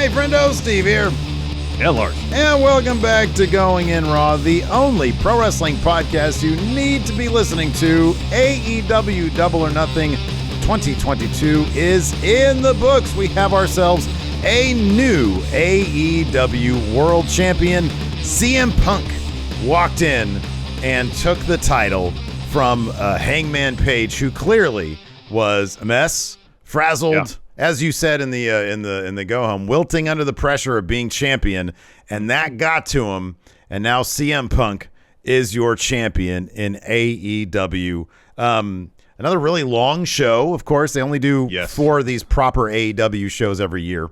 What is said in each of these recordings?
Hey, friendo, Steve here. Yeah, Larson. And welcome back to Going In Raw, the only pro wrestling podcast you need to be listening to. AEW Double or Nothing 2022 is in the books. We have ourselves a new AEW World Champion. CM Punk walked in and took the title from Hangman Page, who clearly was a mess, frazzled, as you said in the go home, wilting under the pressure of being champion, and that got to him. And now CM Punk is your champion in AEW. Another really long show. Of course, they only do 4 of these proper AEW shows every year,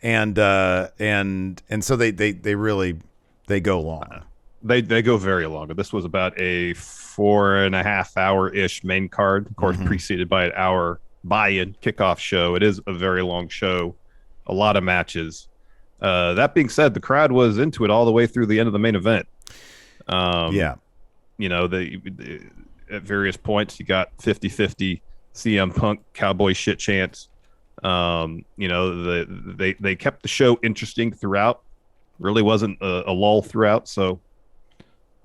and so they really go long. They go very long. This was about a 4.5 hour-ish main card, of course, preceded by an hour buy-in kickoff show. It is a very long show, a lot of matches. That being said, the crowd was into it all the way through the end of the main event. You know, at various points, you got 50-50 CM Punk cowboy shit chants. You know, they kept the show interesting throughout. Really wasn't a lull throughout, so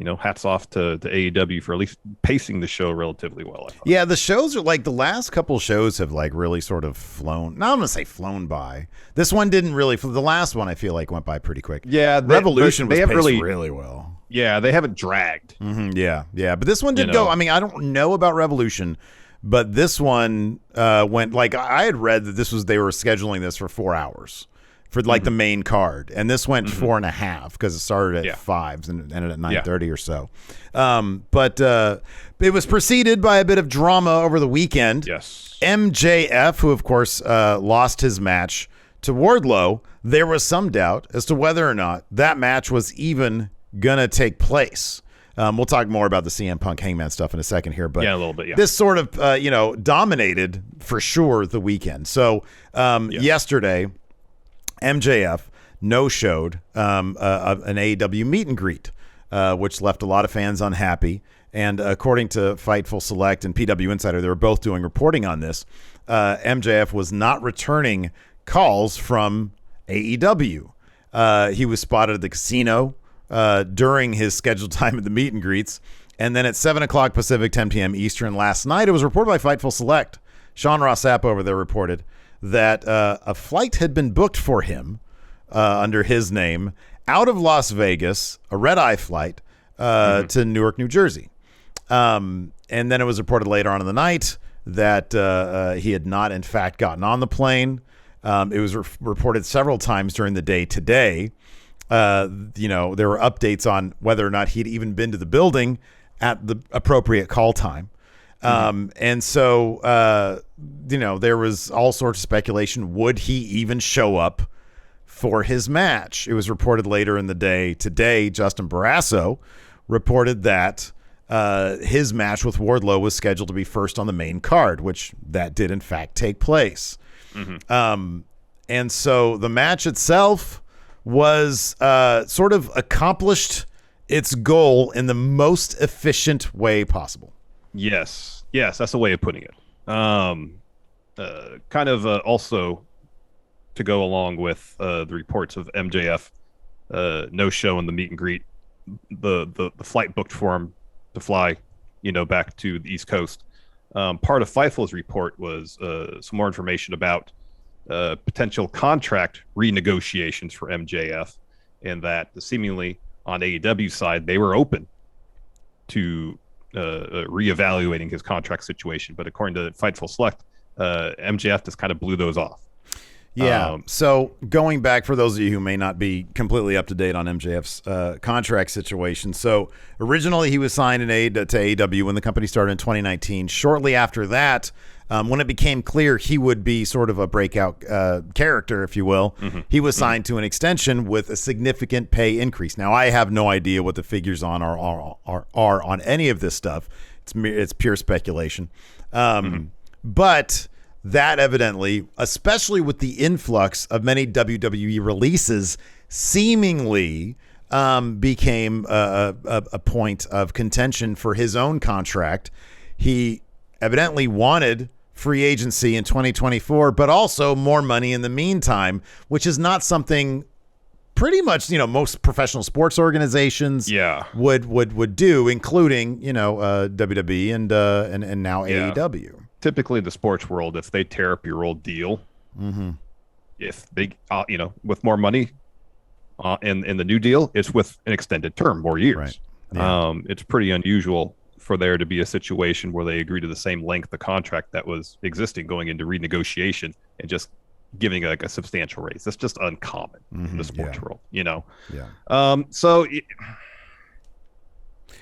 you know, hats off to AEW for at least pacing the show relatively well, I thought. Yeah, the shows are like the last couple shows have like really sort of flown. Not I'm gonna say flown by. This one didn't really. The last one I feel like went by pretty quick. Yeah, Revolution was paced really well. Yeah, they haven't dragged. Yeah, but this one did go. I mean, I don't know about Revolution, but this one went like I had read that they were scheduling this for 4 hours. For like the main card, and this went 4.5 because it started at 5 and ended at 9:30 or so. But it was preceded by a bit of drama over the weekend. Yes, MJF, who of course lost his match to Wardlow, there was some doubt as to whether or not that match was even gonna take place. We'll talk more about the CM Punk Hangman stuff in a second here, but a little bit. Yeah, this sort of dominated for sure the weekend. So yesterday, MJF no-showed an AEW meet and greet, which left a lot of fans unhappy. And according to Fightful Select and PW Insider, they were both doing reporting on this. MJF was not returning calls from AEW. He was spotted at the casino during his scheduled time at the meet and greets. And then at 7 o'clock Pacific, 10 p.m. Eastern last night, it was reported by Fightful Select. Sean Ross Sapp over there reported that a flight had been booked for him under his name out of Las Vegas, a red-eye flight to Newark, New Jersey. And then it was reported later on in the night that he had not, in fact, gotten on the plane. It was reported several times during the day today. There were updates on whether or not he'd even been to the building at the appropriate call time. And so, there was all sorts of speculation. Would he even show up for his match? It was reported later in the day today. Justin Barrasso reported that his match with Wardlow was scheduled to be first on the main card, which that did in fact take place. And so the match itself was sort of accomplished its goal in the most efficient way possible. Yes, that's a way of putting it. Kind of also to go along with the reports of MJF no show in the meet and greet, the flight booked for him to fly, back to the East Coast. Part of Fightful's report was some more information about potential contract renegotiations for MJF, and that seemingly on AEW side they were open to reevaluating his contract situation, but according to Fightful Select, MJF just kind of blew those off. So going back, for those of you who may not be completely up to date on MJF's contract situation, so originally he was signed to AEW when the company started in 2019. Shortly after that, when it became clear he would be sort of a breakout character, if you will, he was signed to an extension with a significant pay increase. Now, I have no idea what the figures are on any of this stuff. It's pure speculation. But that evidently, especially with the influx of many WWE releases, seemingly became a point of contention for his own contract. He evidently wanted free agency in 2024, but also more money in the meantime, which is not something pretty much, most professional sports organizations would do, including, WWE and now AEW. Typically the sports world, if they tear up your old deal, if they, with more money in the new deal, it's with an extended term, more years. Right. Yeah. It's pretty unusual for there to be a situation where they agree to the same length of contract that was existing going into renegotiation and just giving like a substantial raise. That's just uncommon in the sports world, Yeah. So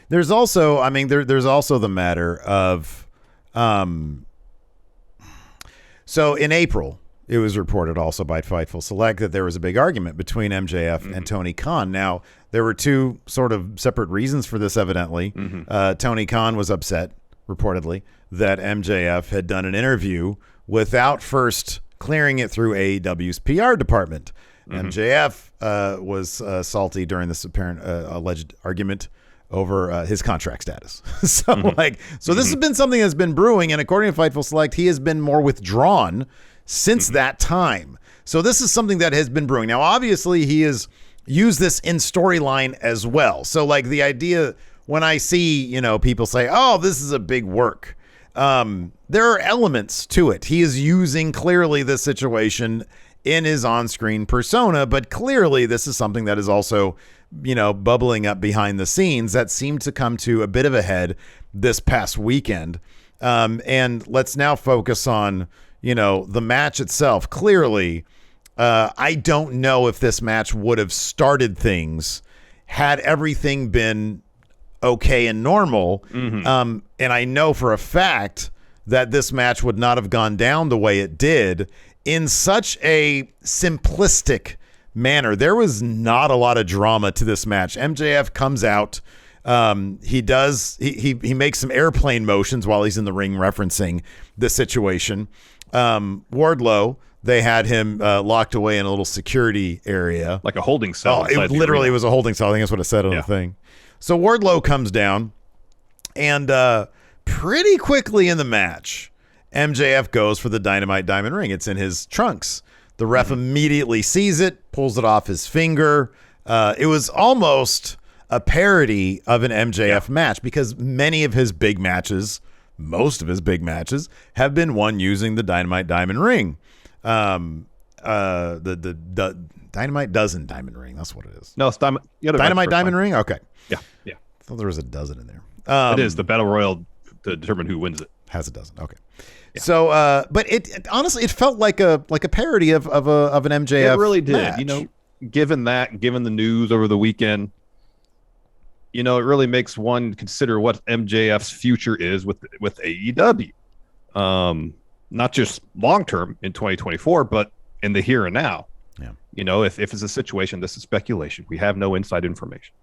there's also, there's also the matter of, so in April, it was reported also by Fightful Select that there was a big argument between MJF and Tony Khan. Now, there were two sort of separate reasons for this, evidently. Tony Khan was upset, reportedly, that MJF had done an interview without first clearing it through AEW's PR department. MJF was salty during this apparent alleged argument over his contract status. So this has been something that's been brewing, and according to Fightful Select, he has been more withdrawn since that time. So this is something that has been brewing. Now, obviously, he has used this in storyline as well. So the idea when I see, people say, oh, this is a big work, there are elements to it. He is using clearly this situation in his on-screen persona, but clearly this is something that is also, bubbling up behind the scenes that seemed to come to a bit of a head this past weekend. And let's now focus on, the match itself. Clearly, I don't know if this match would have started things had everything been okay and normal. And I know for a fact that this match would not have gone down the way it did in such a simplistic manner. There was not a lot of drama to this match. MJF comes out. He makes some airplane motions while he's in the ring referencing the situation. Wardlow, they had him locked away in a little security area. Like a holding cell. Oh, it literally was a holding cell. I think that's what it said on the thing. So Wardlow comes down, and pretty quickly in the match, MJF goes for the Dynamite Diamond Ring. It's in his trunks. The ref immediately sees it, pulls it off his finger. It was almost a parody of an MJF match, because many of his big matches, most of his big matches, have been won using the Dynamite Diamond Ring. The Dynamite Dozen Diamond Ring. That's what it is. No, it's Dynamite Diamond Ring? Okay. Yeah. I thought there was a dozen in there. It is the Battle Royal to determine who wins it. Has a dozen. Okay. Yeah. So, but it honestly, it felt like a parody of an MJF. It really did. Match. Given the news over the weekend, it really makes one consider what MJF's future is with AEW. Not just long term in 2024, but in the here and now. Yeah. If it's a situation, this is speculation. We have no inside information.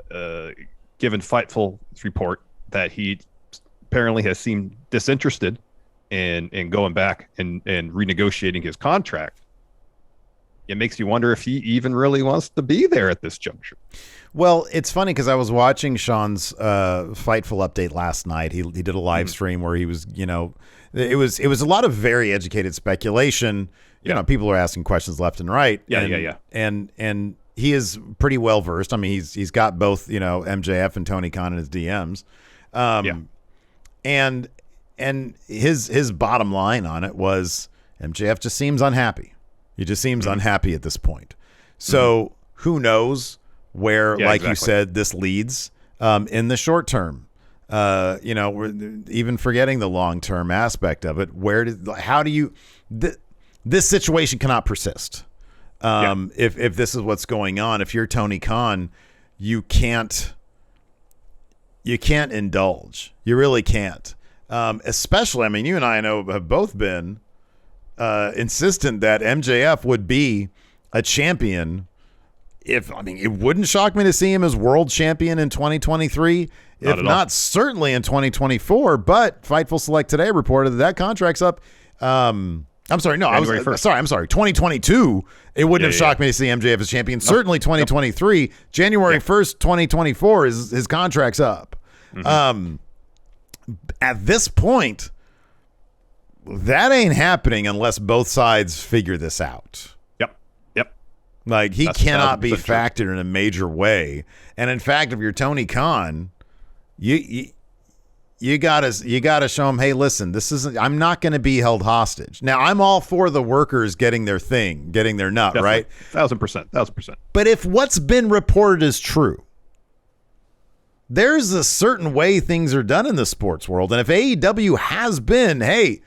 Given Fightful's report that he apparently has seemed disinterested in going back and renegotiating his contract, it makes you wonder if he even really wants to be there at this juncture. Well, it's funny because I was watching Sean's Fightful update last night. He did a live stream where he was, it was a lot of very educated speculation. People are asking questions left and right. And he is pretty well versed. I mean, he's got both, MJF and Tony Khan in his DMs. And his bottom line on it was MJF just seems unhappy. He just seems unhappy at this point. So who knows where, you said, this leads in the short term. We're even forgetting the long-term aspect of it. This situation cannot persist. If this is what's going on, if you're Tony Khan, you can't indulge. You really can't. Especially, you and I know have both been insistent that MJF would be a champion. It wouldn't shock me to see him as world champion in 2023, if not certainly in 2024. But Fightful Select today reported that contract's up. I'm sorry, 2022. It wouldn't have shocked me to see MJF as champion. Certainly 2023, January 1st, 2024 is his contract's up. At this point, that ain't happening unless both sides figure this out. Yep. Like, he That's cannot be 1,000% factored in a major way. And in fact, if you're Tony Khan, you gotta show him, hey, listen, I'm not going to be held hostage. Now, I'm all for the workers getting their thing, getting their nut, Definitely. right? 1,000%. But if what's been reported is true, there's a certain way things are done in the sports world. And if AEW has been, hey,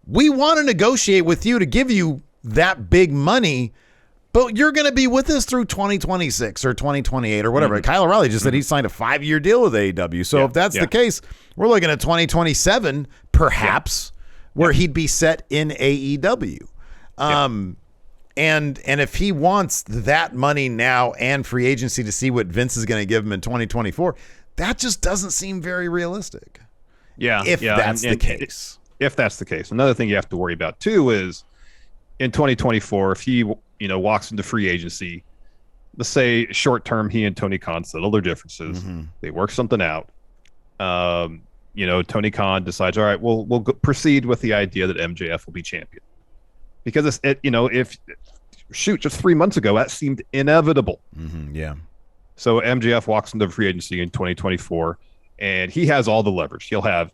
we want to negotiate with you to give you that big money, but you're going to be with us through 2026 or 2028 or whatever. Kyle O'Reilly just said he signed a 5-year deal with AEW. So if that's the case, we're looking at 2027, perhaps, where he'd be set in AEW. And if he wants that money now and free agency to see what Vince is going to give him in 2024, that just doesn't seem very realistic. Yeah. If that's the case. If that's the case. Another thing you have to worry about, too, is in 2024, if he walks into free agency, let's say short term, he and Tony Khan settle their differences. They work something out. Tony Khan decides, all right, we'll proceed with the idea that MJF will be champion. Because just 3 months ago, that seemed inevitable. Yeah. So MJF walks into free agency in 2024, and he has all the leverage. He'll have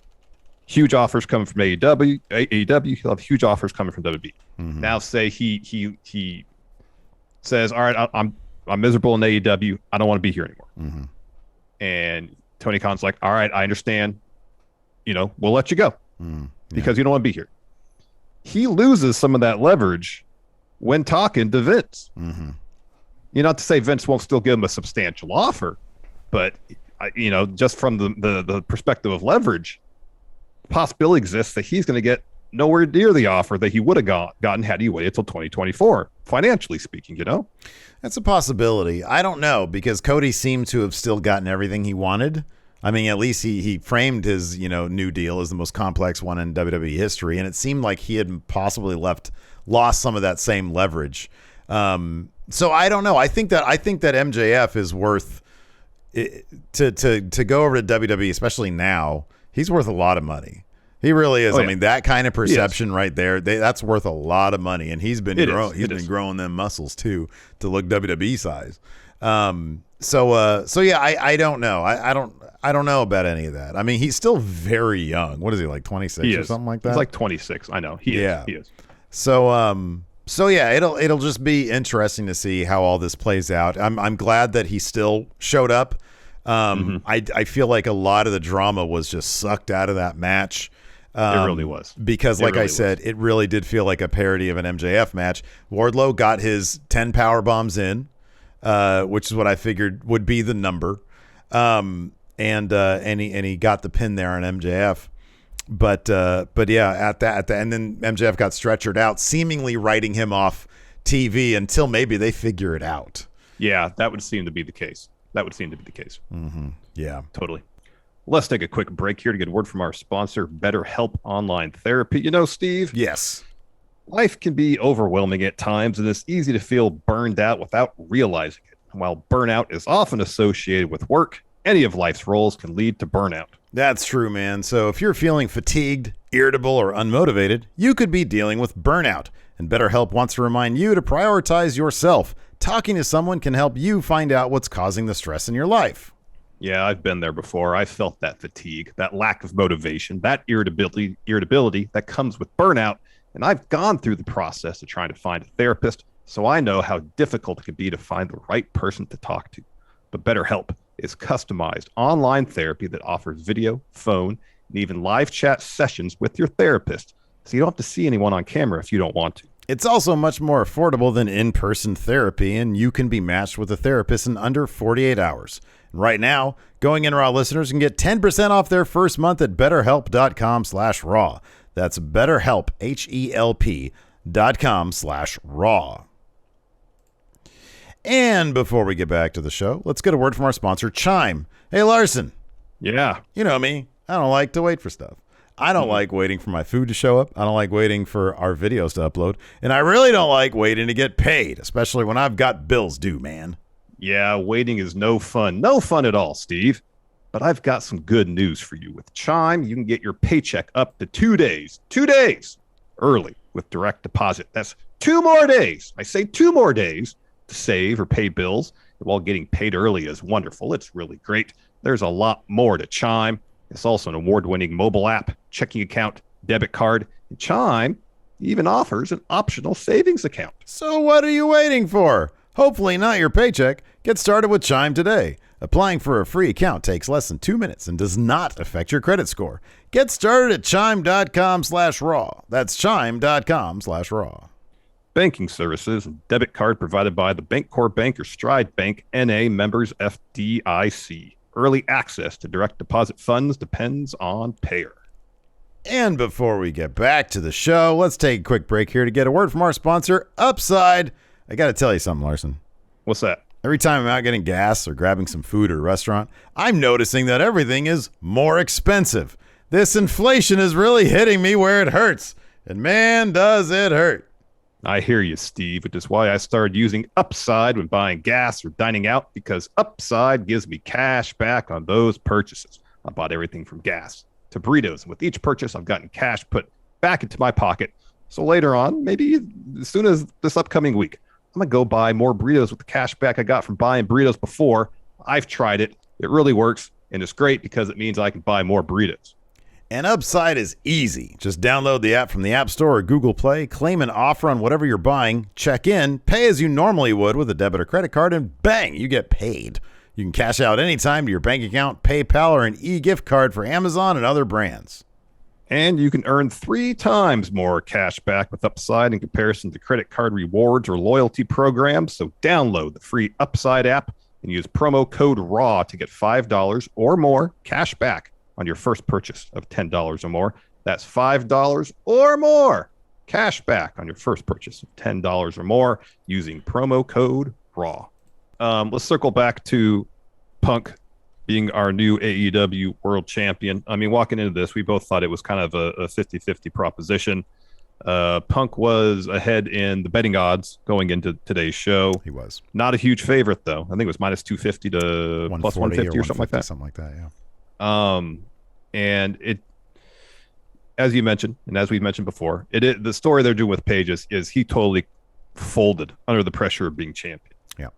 huge offers coming from AEW. He'll have huge offers coming from WWE. Now, say he says, all right, I'm miserable in AEW. I don't want to be here anymore. And Tony Khan's like, all right, I understand. We'll let you go because you don't want to be here. He loses some of that leverage when talking to Vince. Not to say Vince won't still give him a substantial offer, but just from the perspective of leverage, possibility exists that he's going to get nowhere near the offer that he would have gotten had he waited until 2024, financially speaking, That's a possibility. I don't know, because Cody seemed to have still gotten everything he wanted. I mean, at least he framed his, new deal as the most complex one in WWE history, and it seemed like he had possibly lost some of that same leverage. So I don't know. I think that MJF is worth to go over to WWE, especially now. He's worth a lot of money. He really is. I mean, that kind of perception right there, that's worth a lot of money. And he's been growing them muscles too to look WWE size. So yeah, I don't know. I don't know about any of that. I mean, he's still very young. What is he, like 26 or something like that? He's like 26. I know. He is. So yeah, it'll just be interesting to see how all this plays out. I'm glad that he still showed up. I feel like a lot of the drama was just sucked out of that match. It really was. Because like I said, it really did feel like a parody of an MJF match. Wardlow got his 10 power bombs in, which is what I figured would be the number. And he got the pin there on MJF. But yeah, at the and then MJF got stretchered out, seemingly writing him off TV until maybe they figure it out. Yeah, that would seem to be the case. Yeah, totally. Let's take a quick break here to get a word from our sponsor, BetterHelp Online Therapy. Steve? Yes. Life can be overwhelming at times, and it's easy to feel burned out without realizing it. While burnout is often associated with work, any of life's roles can lead to burnout. That's true, man. So if you're feeling fatigued, irritable, or unmotivated, you could be dealing with burnout. And BetterHelp wants to remind you to prioritize yourself. Talking to someone can help you find out what's causing the stress in your life. Yeah, I've been there before. I felt that fatigue, that lack of motivation, that irritability that comes with burnout. And I've gone through the process of trying to find a therapist, so I know how difficult it can be to find the right person to talk to. But BetterHelp is customized online therapy that offers video, phone, and even live chat sessions with your therapist, so you don't have to see anyone on camera if you don't want to. It's also much more affordable than in-person therapy, and you can be matched with a therapist in under 48 hours. And right now, Going In Raw listeners can get 10% off their first month at BetterHelp.com/raw. That's BetterHelp, HELP.com/raw. And before we get back to the show, let's get a word from our sponsor, Chime. Hey, Larson. Yeah. You know me. I don't like to wait for stuff. I don't like waiting for my food to show up. I don't like waiting for our videos to upload. And I really don't like waiting to get paid, especially when I've got bills due, man. Yeah, waiting is no fun. No fun at all, Steve. But I've got some good news for you. With Chime, you can get your paycheck up to 2 days early with direct deposit. That's 2 more days. I say 2 more days to save or pay bills. While getting paid early is wonderful. It's really great. There's a lot more to Chime. It's also an award-winning mobile app, checking account, debit card. And Chime even offers an optional savings account. So what are you waiting for? Hopefully not your paycheck. Get started with Chime today. Applying for a free account takes less than 2 minutes and does not affect your credit score. Get started at chime.com/raw. That's chime.com/raw. Banking services and debit card provided by the Bancorp Bank or Stride Bank, NA, members FDIC. Early access to direct deposit funds depends on payer. And before we get back to the show, let's take a quick break here to get a word from our sponsor, Upside. I got to tell you something, Larson. What's that? Every time I'm out getting gas or grabbing some food at a restaurant, I'm noticing that everything is more expensive. This inflation is really hitting me where it hurts. And man, does it hurt. I hear you, Steve, which is why I started using Upside when buying gas or dining out, because Upside gives me cash back on those purchases. I bought everything from gas to burritos, and with each purchase, I've gotten cash put back into my pocket. So later on, maybe as soon as this upcoming week, I'm going to go buy more burritos with the cash back I got from buying burritos before. I've tried it. It really works, and it's great because it means I can buy more burritos. And Upside is easy. Just download the app from the App Store or Google Play, claim an offer on whatever you're buying, check in, pay as you normally would with a debit or credit card, and bang, you get paid. You can cash out anytime to your bank account, PayPal, or an e-gift card for Amazon and other brands. And you can earn 3 times more cash back with Upside in comparison to credit card rewards or loyalty programs. So download the free Upside app and use promo code RAW to get $5 or more cash back on your first purchase of $10 or more. That's $5 or more cash back on your first purchase of $10 or more using promo code RAW. Let's circle back to Punk being our new AEW World Champion. I mean, walking into this, we both thought it was kind of a 50-50 proposition. Punk was ahead in the betting odds going into today's show. He was. Not a huge favorite, though. I think it was minus 250 to plus 150 or something like that. Something like that, yeah. And it, as you mentioned, and as we've mentioned before, the story they're doing with Page is he totally folded under the pressure of being champion. Yeah.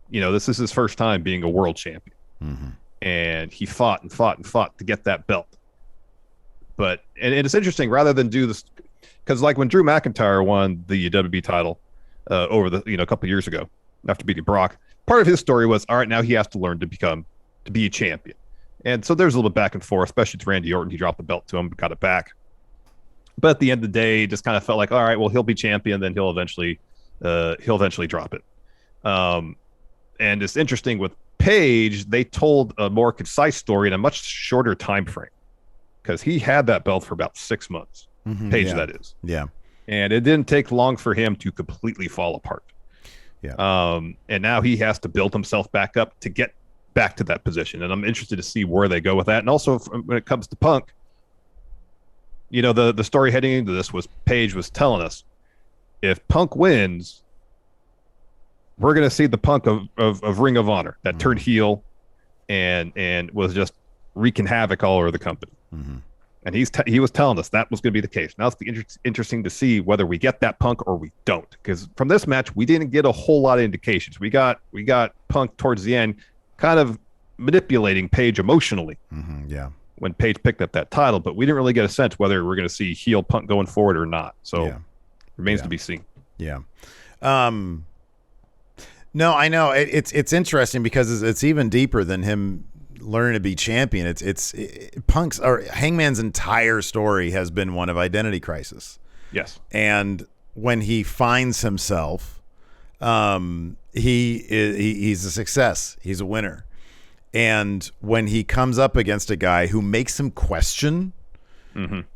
You know, this is his first time being a world champion. Mm-hmm. And he fought and fought and fought to get that belt. But, and it's interesting, rather than do this, because like when Drew McIntyre won the WWE title over a couple of years ago after beating Brock, part of his story was, all right, now he has to learn to be a champion. And so there's a little bit back and forth, especially with Randy Orton. He dropped the belt to him, got it back. But at the end of the day, just kind of felt like, all right, well, he'll be champion, then he'll eventually drop it. And it's interesting with Page, they told a more concise story in a much shorter time frame because he had that belt for about 6 months. Mm-hmm, Page, yeah. that is. Yeah. And it didn't take long for him to completely fall apart. Yeah. And now he has to build himself back up to get back to that position. And I'm interested to see where they go with that. And also when it comes to Punk, you know, the story heading into this was Page was telling us if Punk wins, we're going to see the Punk of Ring of Honor that turned heel and was just wreaking havoc all over the company. Mm-hmm. And he was telling us that was going to be the case. Now it's interesting to see whether we get that Punk or we don't. Because from this match, we didn't get a whole lot of indications. We got Punk towards the end kind of manipulating Page emotionally. Mm-hmm, yeah. When Page picked up that title, but we didn't really get a sense whether we're going to see heel Punk going forward or not. So remains to be seen. Yeah. No, I know it's interesting because it's even deeper than him learning to be champion. It's Punk's or Hangman's entire story has been one of identity crisis. Yes. And when he finds himself, he's a success. He's a winner. And when he comes up against a guy who makes him question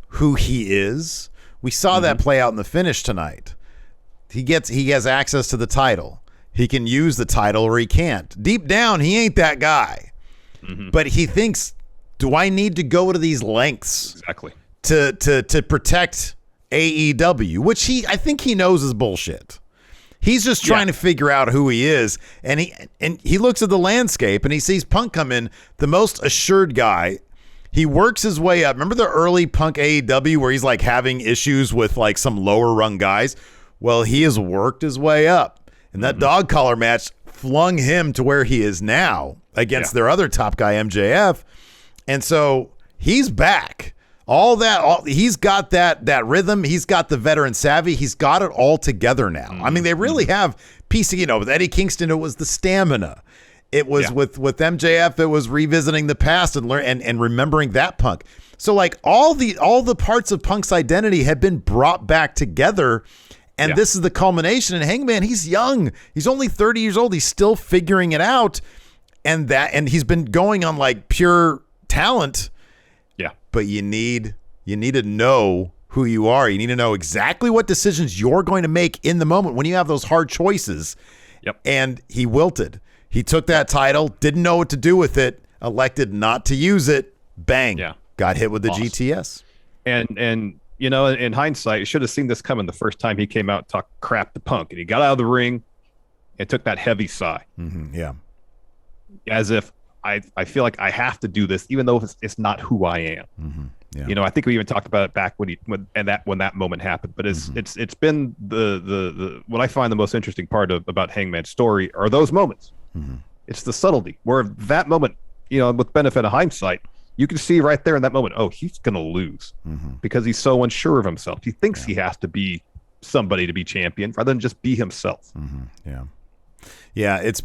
who he is, we saw that play out in the finish tonight. He has access to the title. He can use the title or he can't. Deep down, he ain't that guy. Mm-hmm. But he thinks, do I need to go to these lengths exactly to protect AEW, which I think he knows is bullshit. He's just trying to figure out who he is, and he looks at the landscape and he sees Punk come in, the most assured guy. He works his way up. Remember the early Punk AEW where he's like having issues with like some lower rung guys? Well, he has worked his way up, and that dog collar match flung him to where he is now against their other top guy, MJF. And so he's back. He's got that rhythm. He's got the veteran savvy. He's got it all together now. I mean, they really have piecing, with Eddie Kingston, it was the stamina. It was with MJF, it was revisiting the past and remembering that Punk. So like all the parts of Punk's identity have been brought back together. And this is the culmination. And Hangman, he's young. He's only 30 years old. He's still figuring it out. And he's been going on like pure talent. Yeah. But you need to know who you are. You need to know exactly what decisions you're going to make in the moment when you have those hard choices. Yep. And he wilted. He took that title, didn't know what to do with it, elected not to use it. Bang. Yeah. Got hit with the GTS. And in hindsight, you should have seen this coming the first time he came out and talked crap to Punk. And he got out of the ring and took that heavy sigh. Mm-hmm. Yeah. As if I feel like I have to do this, even though it's not who I am. Mm-hmm. Yeah. I think we even talked about it back when that moment happened. But it's been the what I find the most interesting part about Hangman's story are those moments. Mm-hmm. It's the subtlety where that moment, with benefit of hindsight, you can see right there in that moment, oh, he's going to lose because he's so unsure of himself. He thinks he has to be somebody to be champion rather than just be himself. Mm-hmm. Yeah. It's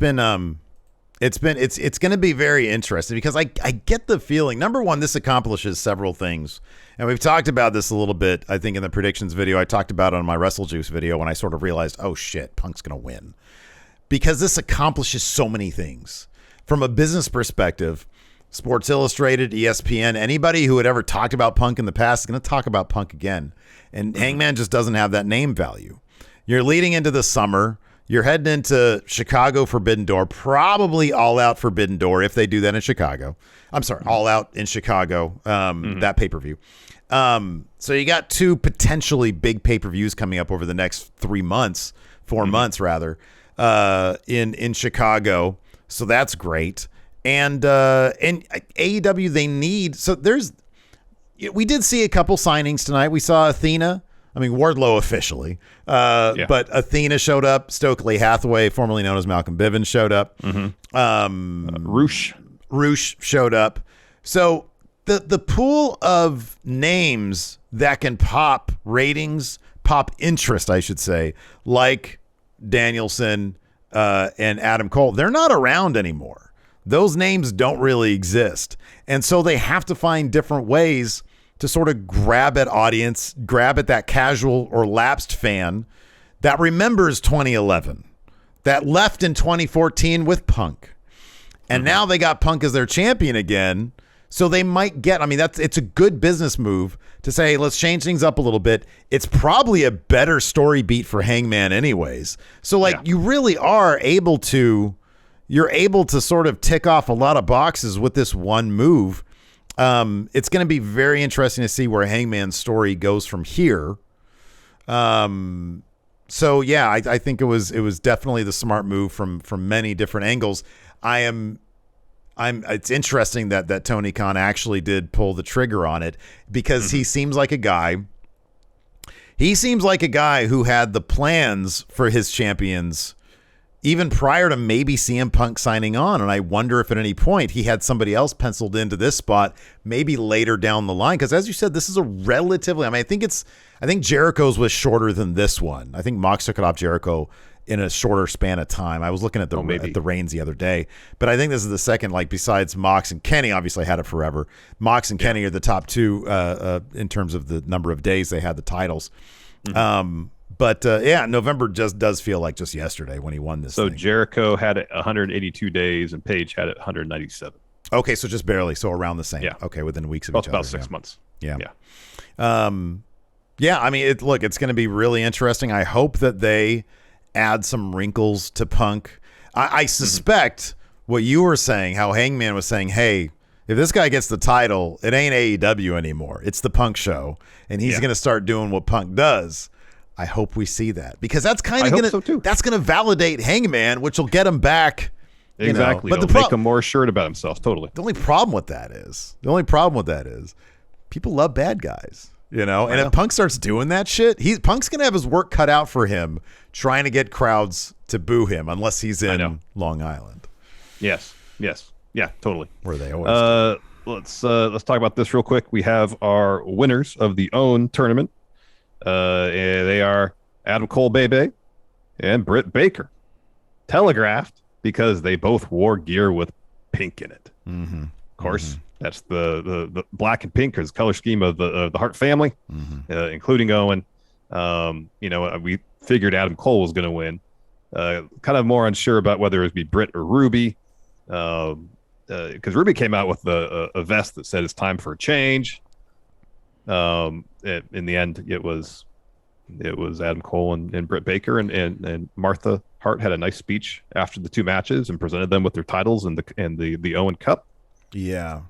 going to be very interesting because I get the feeling, number one, this accomplishes several things. And we've talked about this a little bit, I think, in the predictions video. I talked about it on my Wrestle Juice video when I sort of realized, oh shit, Punk's going to win. Because this accomplishes so many things. From a business perspective, Sports Illustrated, ESPN, anybody who had ever talked about Punk in the past is going to talk about Punk again. And Hangman just doesn't have that name value. You're leading into the summer. You're heading into Chicago Forbidden Door, probably All Out Forbidden Door if they do that in Chicago. I'm sorry, All Out in Chicago, that pay-per-view. So you got two potentially big pay-per-views coming up over the next 4 months rather, in Chicago. So that's great. And AEW, they need, we did see a couple signings tonight. We saw Athena. I mean, Wardlow officially, but Athena showed up. Stokely Hathaway, formerly known as Malcolm Bivens, showed up. Roosh showed up. So the pool of names that can pop ratings, pop interest, I should say, like Danielson and Adam Cole, they're not around anymore. Those names don't really exist. And so they have to find different ways to sort of grab at audience, grab at that casual or lapsed fan that remembers 2011, that left in 2014 with Punk. And now they got Punk as their champion again. So they might get, it's a good business move to say, hey, let's change things up a little bit. It's probably a better story beat for Hangman anyways. So you really are able to, you're able to sort of tick off a lot of boxes with this one move. It's going to be very interesting to see where Hangman's story goes from here. So yeah, I think it was definitely the smart move from many different angles. It's interesting that Tony Khan actually did pull the trigger on it because he seems like a guy who had the plans for his champions even prior to maybe CM Punk signing on. And I wonder if at any point he had somebody else penciled into this spot, maybe later down the line. Because as you said, this is a relatively, I think Jericho's was shorter than this one. I think Mox took it off Jericho in a shorter span of time. I was looking at the reigns the other day, but I think this is the second, besides Mox and Kenny obviously had it forever. Mox and Kenny are the top two in terms of the number of days they had the titles. But November just does feel like just yesterday when he won this thing. Jericho had it 182 days and Page had it 197. Okay, so just barely. So around the same. Yeah. Okay, within weeks of each other. About 6 months. Yeah. It's going to be really interesting. I hope that they add some wrinkles to Punk. I suspect what you were saying, how Hangman was saying, hey, if this guy gets the title, it ain't AEW anymore. It's the Punk show, and he's going to start doing what Punk does. I hope we see that, because that's kind of that's gonna validate Hangman, which will get him back. Exactly. But make him more assured about himself. Totally. The only problem with that is people love bad guys. And if Punk starts doing that shit, Punk's gonna have his work cut out for him trying to get crowds to boo him, unless he's in Long Island. Yes. Yeah, totally. Where they always let's talk about this real quick. We have our winners of the Own tournament. They are Adam Cole Bebe and Britt Baker. Telegraphed because they both wore gear with pink in it. Mm-hmm. Of course, that's the black and pink is the color scheme of the Hart family, including Owen. We figured Adam Cole was going to win. Kind of more unsure about whether it would be Britt or Ruby, because Ruby came out with a vest that said it's time for a change. In the end, it was Adam Cole and Britt Baker, and Martha Hart had a nice speech after the two matches and presented them with their titles and the Owen Cup. Yeah.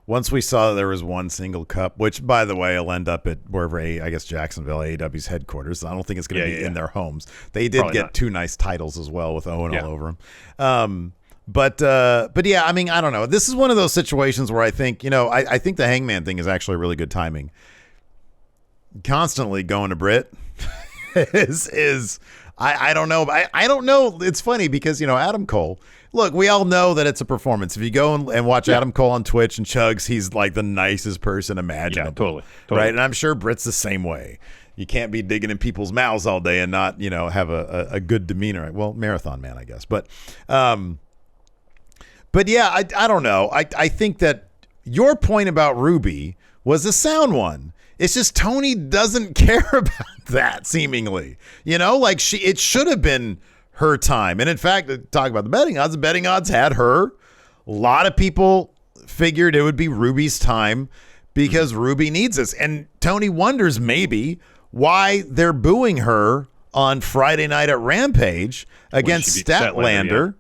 Once we saw that there was one single cup, which, by the way, will end up at wherever, I guess, Jacksonville, AEW's headquarters. I don't think it's going to be in their homes. They did Probably get not. 2 nice titles as well with Owen all over them. But yeah, I mean, I don't know. This is one of those situations where I think, I think the Hangman thing is actually really good timing. Constantly going to Britt I don't know. I don't know. It's funny because, Adam Cole, look, we all know that it's a performance. If you go and watch Adam Cole on Twitch and chugs, he's like the nicest person imaginable. Totally. Right. And I'm sure Britt's the same way. You can't be digging in people's mouths all day and not, have a good demeanor. Well, marathon man, I guess. But yeah, I don't know. I think that your point about Ruby was a sound one. It's just Tony doesn't care about that, seemingly. It should have been her time. And in fact, talk about the betting odds had her. A lot of people figured it would be Ruby's time because Ruby needs this. And Tony wonders maybe why they're booing her on Friday night at Rampage against Statlander.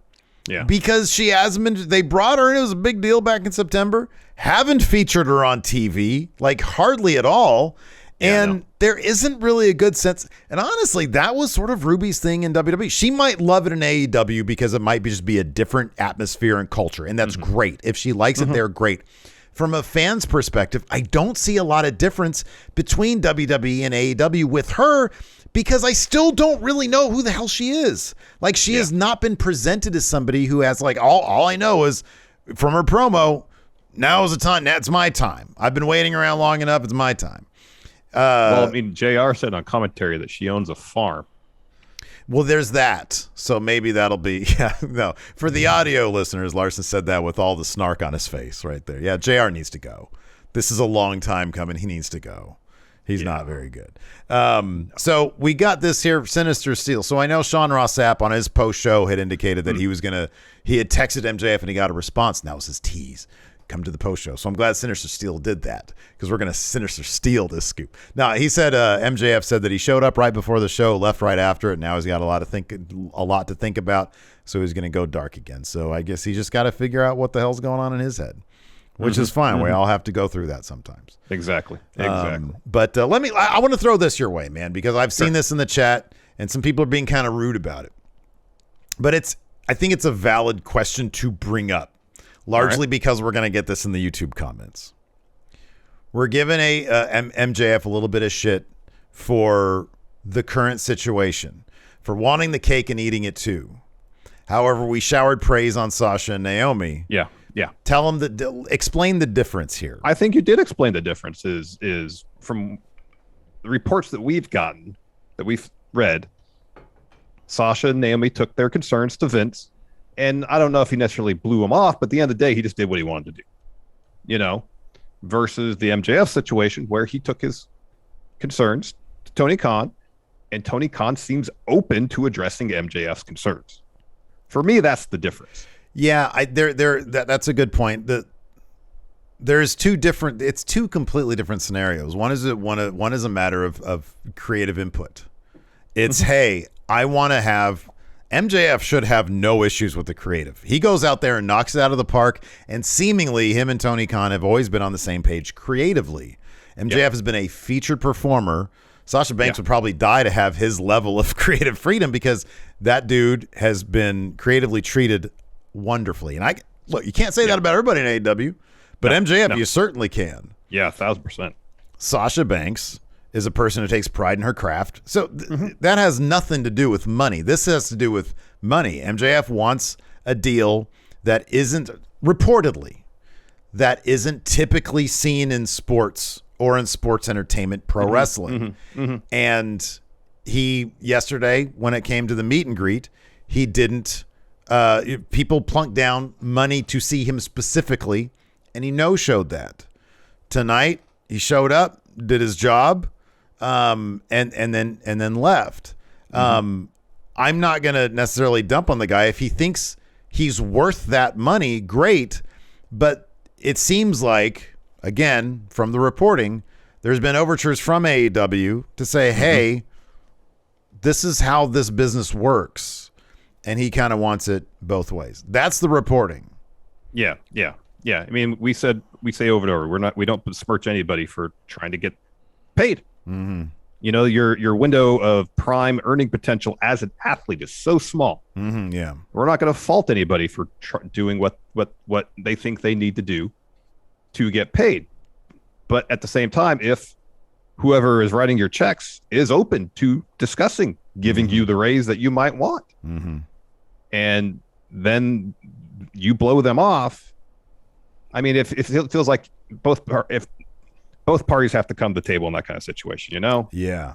Yeah. Because she hasn't been, they brought her in, it was a big deal back in September, haven't featured her on TV, like hardly at all. And there isn't really a good sense. And honestly, that was sort of Ruby's thing in WWE. She might love it in AEW because it might just be a different atmosphere and culture. And that's great. If she likes it, they're great. From a fan's perspective, I don't see a lot of difference between WWE and AEW with her, because I still don't really know who the hell she is. Like, she has not been presented as somebody who has, like, all I know is from her promo, now is the time. That's my time. I've been waiting around long enough. It's my time. Well, I mean, JR said on commentary that she owns a farm. Well, there's that. So maybe that'll be, for the audio listeners, Larson said that with all the snark on his face right there. Yeah, JR needs to go. This is a long time coming. He needs to go. He's not very good. So we got this here, Sinister Steel. So I know Sean Ross Sapp on his post show had indicated that he had texted MJF and he got a response. And that was his tease. Come to the post show. So I'm glad Sinister Steel did that, because we're going to Sinister Steel this scoop. Now, he said MJF said that he showed up right before the show, left right after it. Now he's got a lot to think about. So he's going to go dark again. So I guess he just got to figure out what the hell's going on in his head. Which is fine. We all have to go through that sometimes. Exactly. But I want to throw this your way, man, because I've seen this in the chat and some people are being kind of rude about it. But I think it's a valid question to bring up, largely because we're going to get this in the YouTube comments. We're giving MJF a little bit of shit for the current situation, for wanting the cake and eating it too. However, we showered praise on Sasha and Naomi. Yeah. Tell them explain the difference here. I think you did explain the difference is from the reports that we've gotten, that we've read. Sasha and Naomi took their concerns to Vince, and I don't know if he necessarily blew him off, but at the end of the day, he just did what he wanted to do, versus the MJF situation where he took his concerns to Tony Khan, and Tony Khan seems open to addressing MJF's concerns. For me, that's the difference. Yeah, that's a good point. It's two completely different scenarios. One is a matter of creative input. It's, hey, I want to have MJF should have no issues with the creative. He goes out there and knocks it out of the park, and seemingly him and Tony Khan have always been on the same page creatively. MJF has been a featured performer Sasha Banks would probably die to have his level of creative freedom, because that dude has been creatively treated wonderfully. And look, you can't say that about everybody in AEW, but MJF, you certainly can. Yeah, 1,000%. Sasha Banks is a person who takes pride in her craft. So that has nothing to do with money. This has to do with money. MJF wants a deal that isn't typically seen in sports or in sports entertainment, pro wrestling. And he, yesterday, when it came to the meet and greet, he didn't, people plunked down money to see him specifically, and he no-showed that. Tonight, he showed up, did his job, and then left. I'm not going to necessarily dump on the guy. If he thinks he's worth that money, great. But it seems like, again, from the reporting, there's been overtures from AEW to say, hey, this is how this business works. And he kind of wants it both ways. That's the reporting. Yeah. I mean, we say over and over, we don't besmirch anybody for trying to get paid. You know, your window of prime earning potential as an athlete is so small. Yeah, we're not going to fault anybody for doing what they think they need to do to get paid. But at the same time, if whoever is writing your checks is open to discussing giving you the raise that you might want, and then you blow them off, I mean, if it feels like both parties have to come to the table in that kind of situation, you know? Yeah.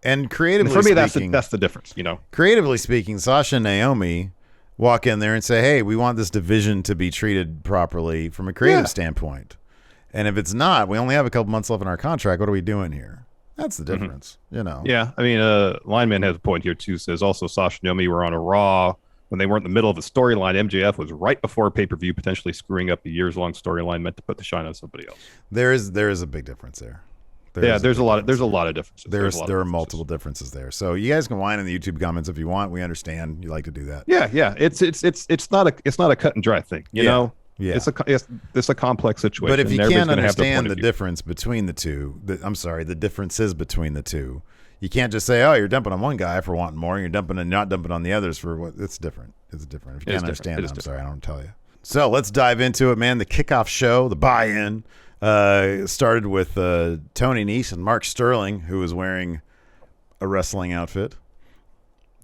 And creatively for me, speaking, that's the difference, you know? Creatively speaking, Sasha and Naomi walk in there and say, hey, we want this division to be treated properly from a creative standpoint. And if it's not, we only have a couple months left in our contract. What are we doing here? That's the difference, you know? Yeah. I mean, Lineman has a point here too, says also Sasha and Naomi were on a Raw when they weren't in the middle of a storyline. MJF was right before pay-per-view, potentially screwing up a years-long storyline meant to put the shine on somebody else. There is a big difference there. There's a lot of differences. There are multiple differences there. So you guys can whine in the YouTube comments if you want. We understand. You like to do that. Yeah. It's not a cut and dry thing, you know? Yeah. It's a complex situation. But if you can't understand the difference between the two, the differences between the two, you can't just say, oh, you're dumping on one guy for wanting more, and you're not dumping on the others for what. It's different. It's different. If you can't understand it, I'm sorry, I don't tell you. So let's dive into it, man. The kickoff show, the buy-in, started with Tony Nese and Mark Sterling, who was wearing a wrestling outfit.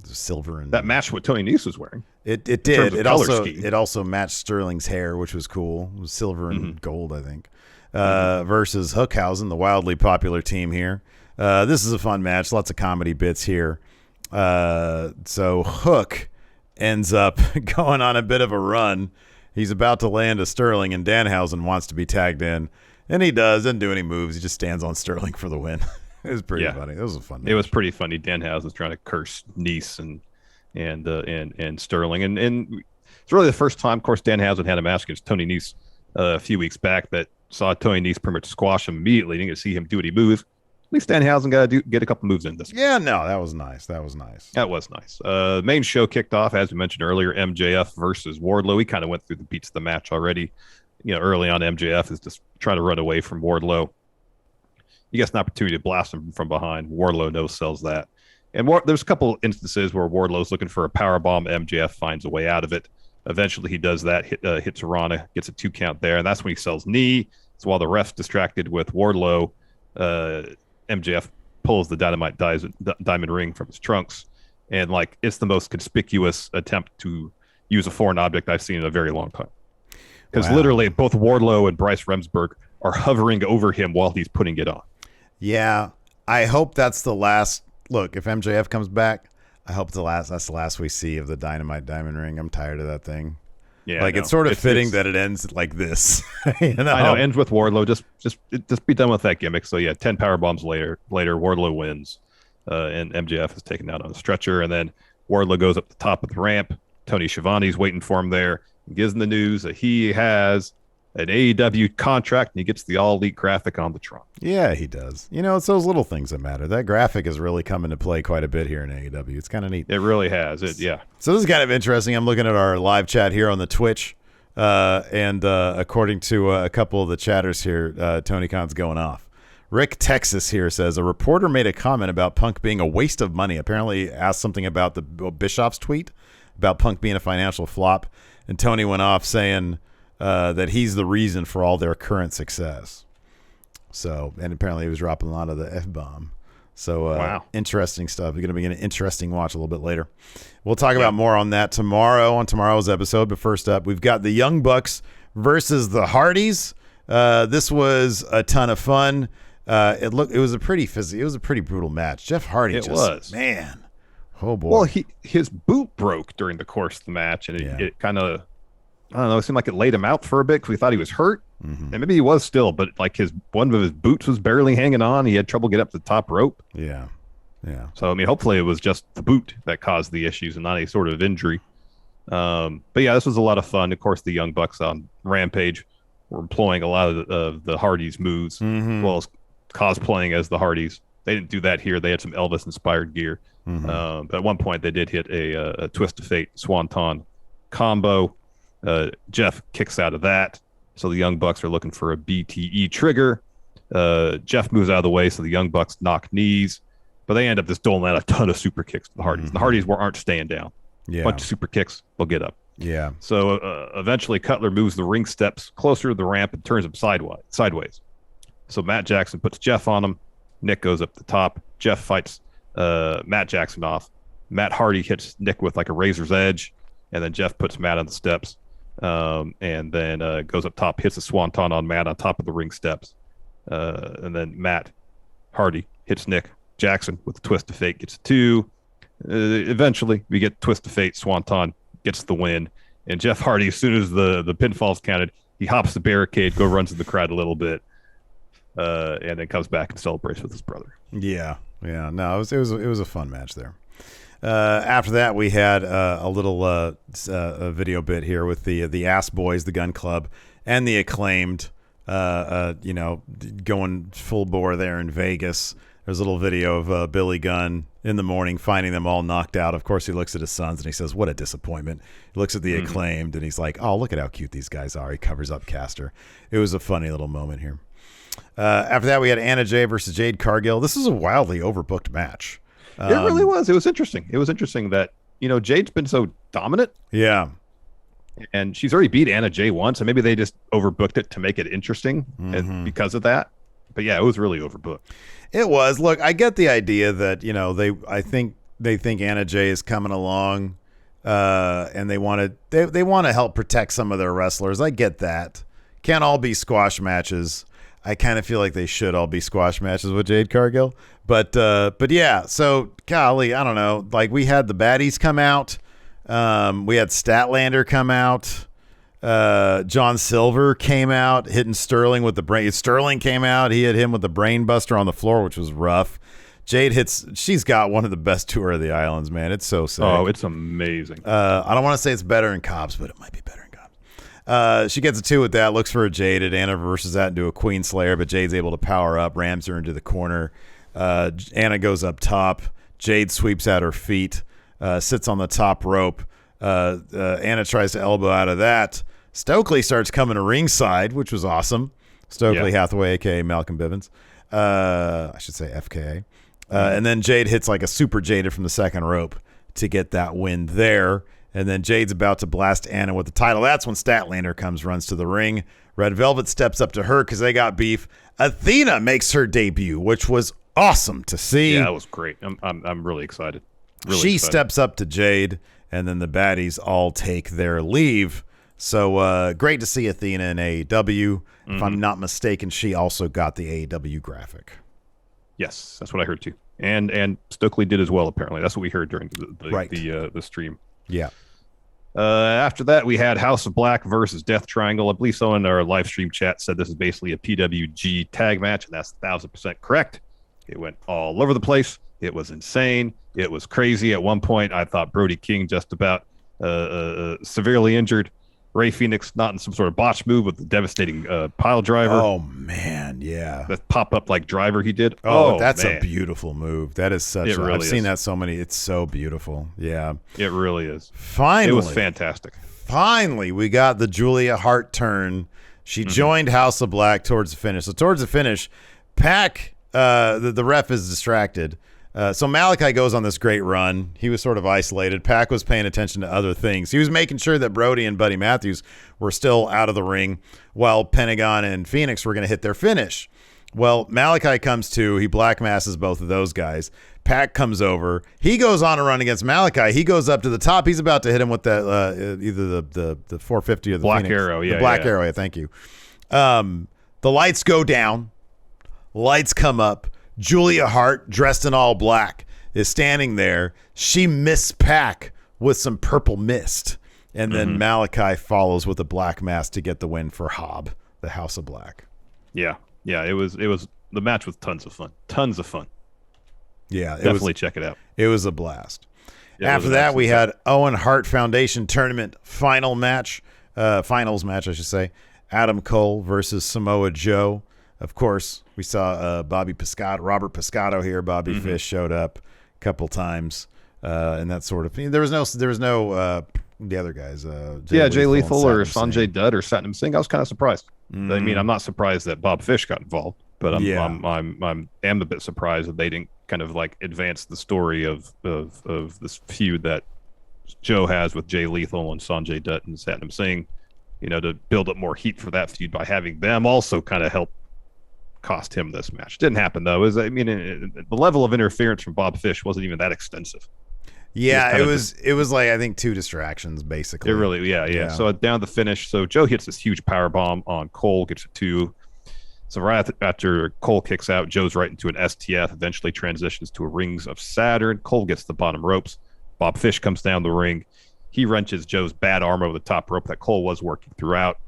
Silver and that matched what Tony Nese was wearing. It did. It also matched Sterling's hair, which was cool. It was silver and gold, I think. Versus Hookhausen, the wildly popular team here. This is a fun match. Lots of comedy bits here. So Hook ends up going on a bit of a run. He's about to land a Sterling, and Danhausen wants to be tagged in, and he doesn't do any moves. He just stands on Sterling for the win. It was pretty funny. It was a fun match. It was pretty funny. Danhausen's trying to curse Nese and Sterling, and it's really the first time, of course, Danhausen had a match against Tony Nese a few weeks back that saw Tony Nese pretty much squash him immediately. Didn't get to see him do any moves. At least Danhausen got to get a couple moves in this. Yeah, no, that was nice. That was nice. Main show kicked off, as we mentioned earlier, MJF versus Wardlow. We kind of went through the beats of the match already. You know, early on, MJF is just trying to run away from Wardlow. He gets an opportunity to blast him from behind. Wardlow no-sells that. And there's a couple instances where Wardlow's looking for a powerbomb. MJF finds a way out of it. Eventually, he does that, hits Rana, gets a 2 count there, and that's when he sells knee. So while the ref's distracted with Wardlow, MJF pulls the diamond ring from his trunks, and it's the most conspicuous attempt to use a foreign object I've seen in a very long time. Because literally, both Wardlow and Bryce Remsburg are hovering over him while he's putting it on. Yeah, I hope that's the last. Look, if MJF comes back, I hope that's the last we see of the Dynamite Diamond Ring. I'm tired of that thing. Yeah, it's sort of fitting that it ends like this. You know? I know, ends with Wardlow. Just be done with that gimmick. So yeah, 10 power bombs later, Wardlow wins, and MJF is taken out on a stretcher, and then Wardlow goes up the top of the ramp. Tony Schiavone's waiting for him there. He gives him the news that he has an AEW contract, and he gets the All Elite graphic on the trunk. Yeah, he does. You know, it's those little things that matter. That graphic has really come into play quite a bit here in AEW. It's kind of neat. It really has. Yeah. So this is kind of interesting. I'm looking at our live chat here on the Twitch, and according to a couple of the chatters here, Tony Khan's going off Rick Texas here says, a reporter made a comment about Punk being a waste of money. Apparently asked something about the Bischoff's tweet about Punk being a financial flop. And Tony went off saying that he's the reason for all their current success. So, and apparently he was dropping a lot of the F-bomb. So, wow. Interesting stuff. It's going to be an interesting watch a little bit later. We'll talk about more on that tomorrow on tomorrow's episode. But first up, we've got the Young Bucks versus the Hardys. This was a ton of fun. It was a pretty brutal match. Jeff Hardy was. Man. Oh boy. Well, his boot broke during the course of the match, and it kind of, I don't know, it seemed like it laid him out for a bit because we thought he was hurt. And maybe he was still, but like one of his boots was barely hanging on. He had trouble getting up the top rope. Yeah. So I mean, hopefully it was just the boot that caused the issues and not any sort of injury. But yeah, this was a lot of fun. Of course, the Young Bucks on Rampage were employing a lot of the Hardys moves, as well as cosplaying as the Hardys. They didn't do that here. They had some Elvis-inspired gear. But at one point, they did hit a Twist of Fate Swanton combo. Jeff kicks out of that. So the Young Bucks are looking for a BTE trigger. Jeff moves out of the way, so the Young Bucks knock knees. But they end up just doling out a ton of super kicks to the Hardys. The Hardys aren't staying down. Yeah. Bunch of super kicks, they'll get up. Yeah. So eventually Cutler moves the ring steps closer to the ramp and turns them sideways. So Matt Jackson puts Jeff on him. Nick goes up the top. Jeff fights Matt Jackson off. Matt Hardy hits Nick with like a razor's edge, and then Jeff puts Matt on the steps, and then goes up top, hits a swanton on Matt on top of the ring steps, and then Matt Hardy hits Nick Jackson with a Twist of Fate, gets a 2. Eventually, we get Twist of Fate, swanton, gets the win, and Jeff Hardy, as soon as the pinfall's counted, he hops the barricade, runs in the crowd a little bit, and then comes back and celebrates with his brother. Yeah. No, it was a fun match there. After that, we had a little a video bit here with the Ass Boys, the Gun Club, and the Acclaimed. Going full bore there in Vegas. There's a little video of Billy Gunn in the morning finding them all knocked out. Of course, he looks at his sons and he says, "What a disappointment." He looks at the Acclaimed and he's like, "Oh, look at how cute these guys are." He covers up Caster. It was a funny little moment here. After that, we had Anna Jay versus Jade Cargill. This is a wildly overbooked match. It really was. It was interesting. It was interesting that, Jade's been so dominant. Yeah. And she's already beat Anna Jay once, and maybe they just overbooked it to make it interesting and because of that. But yeah, it was really overbooked. It was. Look, I get the idea that, I think they think Anna Jay is coming along, and they want to help protect some of their wrestlers. I get that. Can't all be squash matches. I kind of feel like they should all be squash matches with Jade Cargill. But yeah, so golly, I don't know. Like, we had the baddies come out. We had Statlander come out. John Silver came out, hitting Sterling with the brain. Sterling came out. He hit him with the brain buster on the floor, which was rough. Jade she's got one of the best tour of the islands, man. It's so sick. Oh, it's amazing. I don't want to say it's better in Cobb's, but it might be better in Cobb's. She gets a 2 with that, looks for a Jade. Anna reverses that into a Queen Slayer, but Jade's able to power up, rams her into the corner. Anna goes up top. Jade sweeps out her feet, sits on the top rope. Anna tries to elbow out of that. Stokely starts coming to ringside, which was awesome. Stokely Hathaway, a.k.a. Malcolm Bivens. I should say FKA. And then Jade hits like a super Jaded from the second rope to get that win there. And then Jade's about to blast Anna with the title. That's when Statlander runs to the ring. Red Velvet steps up to her because they got beef. Athena makes her debut, which was awesome to see. Yeah, that was great. I'm really excited. She steps up to Jade, and then the baddies all take their leave. So great to see Athena in AEW. If I'm not mistaken, she also got the AEW graphic. Yes, that's what I heard too. And Stokely did as well, apparently. That's what we heard during the stream. Yeah. After that, we had House of Black versus Death Triangle. I believe someone in our live stream chat said this is basically a PWG tag match, and that's 1,000% correct. It went all over the place. It was insane. It was crazy. At one point, I thought Brody King just about severely injured Ray Phoenix, not in some sort of botch move with the devastating pile driver. Oh, man, yeah. That pop-up like driver he did. Oh, that's a beautiful move. That is such it really I've seen is. that so many. It's so beautiful. Yeah. It really is. Finally. It was fantastic. Finally, we got the Julia Hart turn. She joined House of Black towards the finish. So towards the finish, Pac, the ref is distracted. So Malachi goes on this great run. He was sort of isolated. Pac was paying attention to other things. He was making sure that Brody and Buddy Matthews were still out of the ring while Pentagon and Phoenix were going to hit their finish. Well, Malachi comes to. He black masses both of those guys. Pac comes over. He goes on a run against Malachi. He goes up to the top. He's about to hit him with that either the 450 or the Black Phoenix. Arrow. Yeah, the Black Arrow. Yeah, thank you. The lights go down. Lights come up. Julia Hart, dressed in all black, is standing there. She missed Pac with some purple mist. And then Malachi follows with a black mass to get the win for Hobb, the House of Black. Yeah. It was the match was tons of fun. Yeah, definitely check it out. It was a blast. After that, we had Owen Hart Foundation Tournament finals match, I should say. Adam Cole versus Samoa Joe. Of course, we saw Robert Pescato here. Bobby Fish showed up a couple times, and that sort of thing. There was no the other guys. Jay Lethal or Sanjay Dutt or Satnam Singh. I was kind of surprised. I mean, I'm not surprised that Bob Fish got involved, but I'm a bit surprised that they didn't kind of like advance the story of this feud that Joe has with Jay Lethal and Sanjay Dutt and Satnam Singh. To build up more heat for that feud by having them also kind of help cost him this match. Didn't happen though. The level of interference from Bob Fish wasn't even that extensive. Yeah, it was like I think 2 distractions basically. It really, yeah. So down the finish, so Joe hits this huge power bomb on Cole, gets a 2. So right after Cole kicks out, Joe's right into an STF, eventually transitions to a Rings of Saturn. Cole gets the bottom ropes. Bob Fish comes down the ring. He wrenches Joe's bad arm over the top rope that Cole was working throughout.